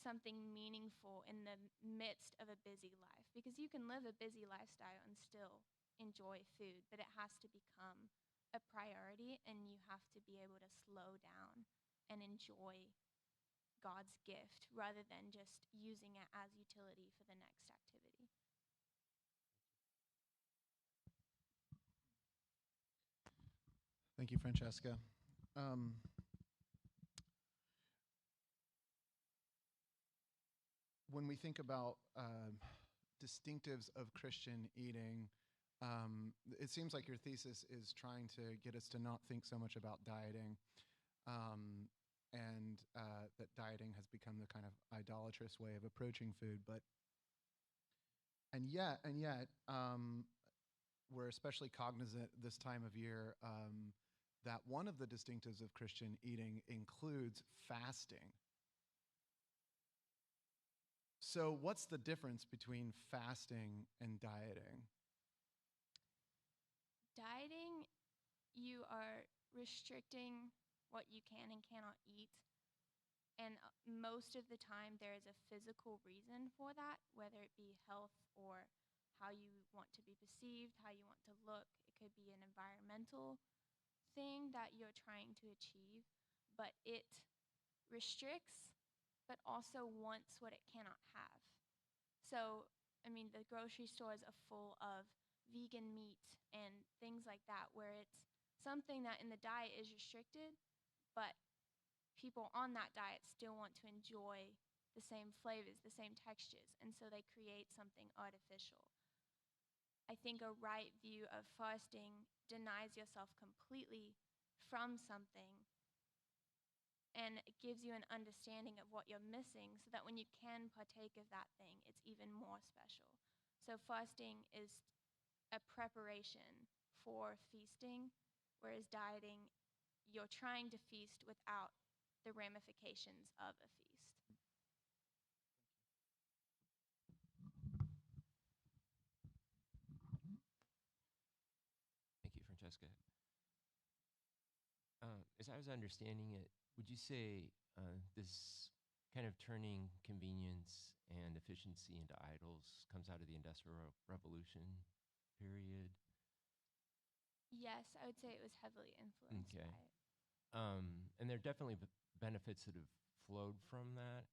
something meaningful in the midst of a busy life, because you can live a busy lifestyle and still enjoy food, but it has to become a priority, and you have to be able to slow down and enjoy God's gift rather than just using it as utility for the next activity. Thank you, Francesca. When we think about distinctives of Christian eating, it seems like your thesis is trying to get us to not think so much about dieting, and that dieting has become the kind of idolatrous way of approaching food. And yet, we're especially cognizant this time of year that one of the distinctives of Christian eating includes fasting. So what's the difference between fasting and dieting? Dieting, you are restricting what you can and cannot eat. And most of the time, there is a physical reason for that, whether it be health or how you want to be perceived, how you want to look. It could be an environmental thing that you're trying to achieve, but it restricts, but also wants what it cannot have. So, I mean, the grocery stores are full of vegan meat and things like that, where it's something that in the diet is restricted, but people on that diet still want to enjoy the same flavors, the same textures, and so they create something artificial. I think a right view of fasting denies yourself completely from something, and it gives you an understanding of what you're missing so that when you can partake of that thing, it's even more special. So fasting is a preparation for feasting, whereas dieting, you're trying to feast without the ramifications of a feast. Thank you, Francesca. As I was understanding it, would you say this kind of turning convenience and efficiency into idols comes out of the Industrial Revolution period? Yes, I would say it was heavily influenced Okay. by it. And there are definitely benefits that have flowed from that.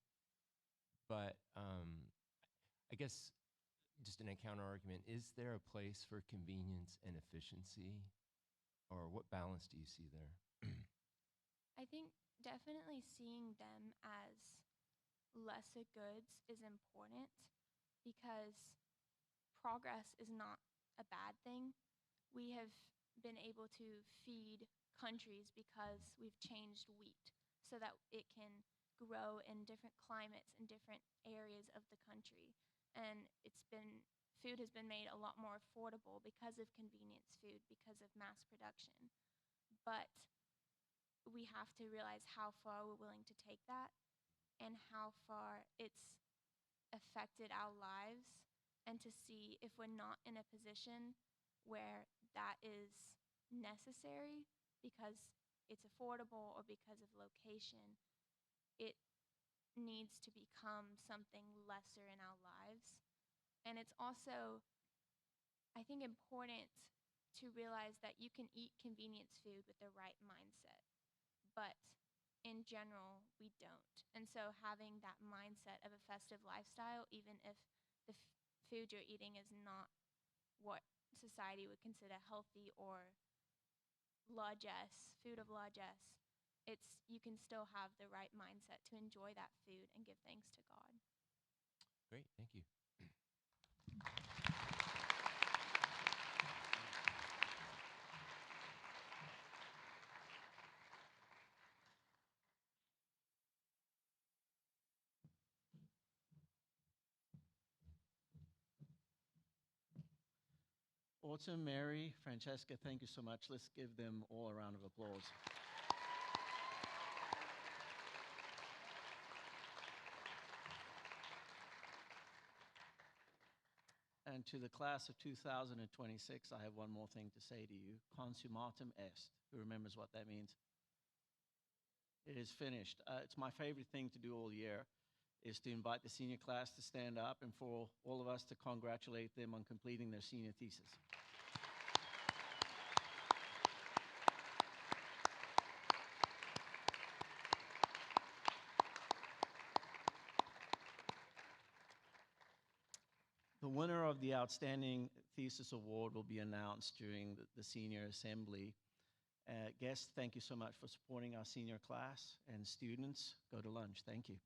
But I guess just an counter argument, is there a place for convenience and efficiency? Or what balance do you see there? I think definitely seeing them as lesser goods is important because progress is not a bad thing. We have been able to feed countries because we've changed wheat so that it can grow in different climates in different areas of the country. And food has been made a lot more affordable because of convenience food, because of mass production. But we have to realize how far we're willing to take that and how far it's affected our lives, and to see if we're not in a position where that is necessary because it's affordable or because of location, it needs to become something lesser in our lives. And it's also, I think, important to realize that you can eat convenience food with the right mindset, but in general, we don't. And so having that mindset of a festive lifestyle, even if the food you're eating is not what society would consider healthy or largesse, food of largesse, you can still have the right mindset to enjoy that food and give thanks to God. Great, thank you. Autumn, Mary, Francesca, thank you so much. Let's give them all a round of applause. And to the class of 2026, I have one more thing to say to you. Consummatum est. Who remembers what that means? It is finished. It's my favorite thing to do all year, is to invite the senior class to stand up and for all of us to congratulate them on completing their senior thesis. The winner of the Outstanding Thesis Award will be announced during the senior assembly. Guests, thank you so much for supporting our senior class, and students, go to lunch. Thank you.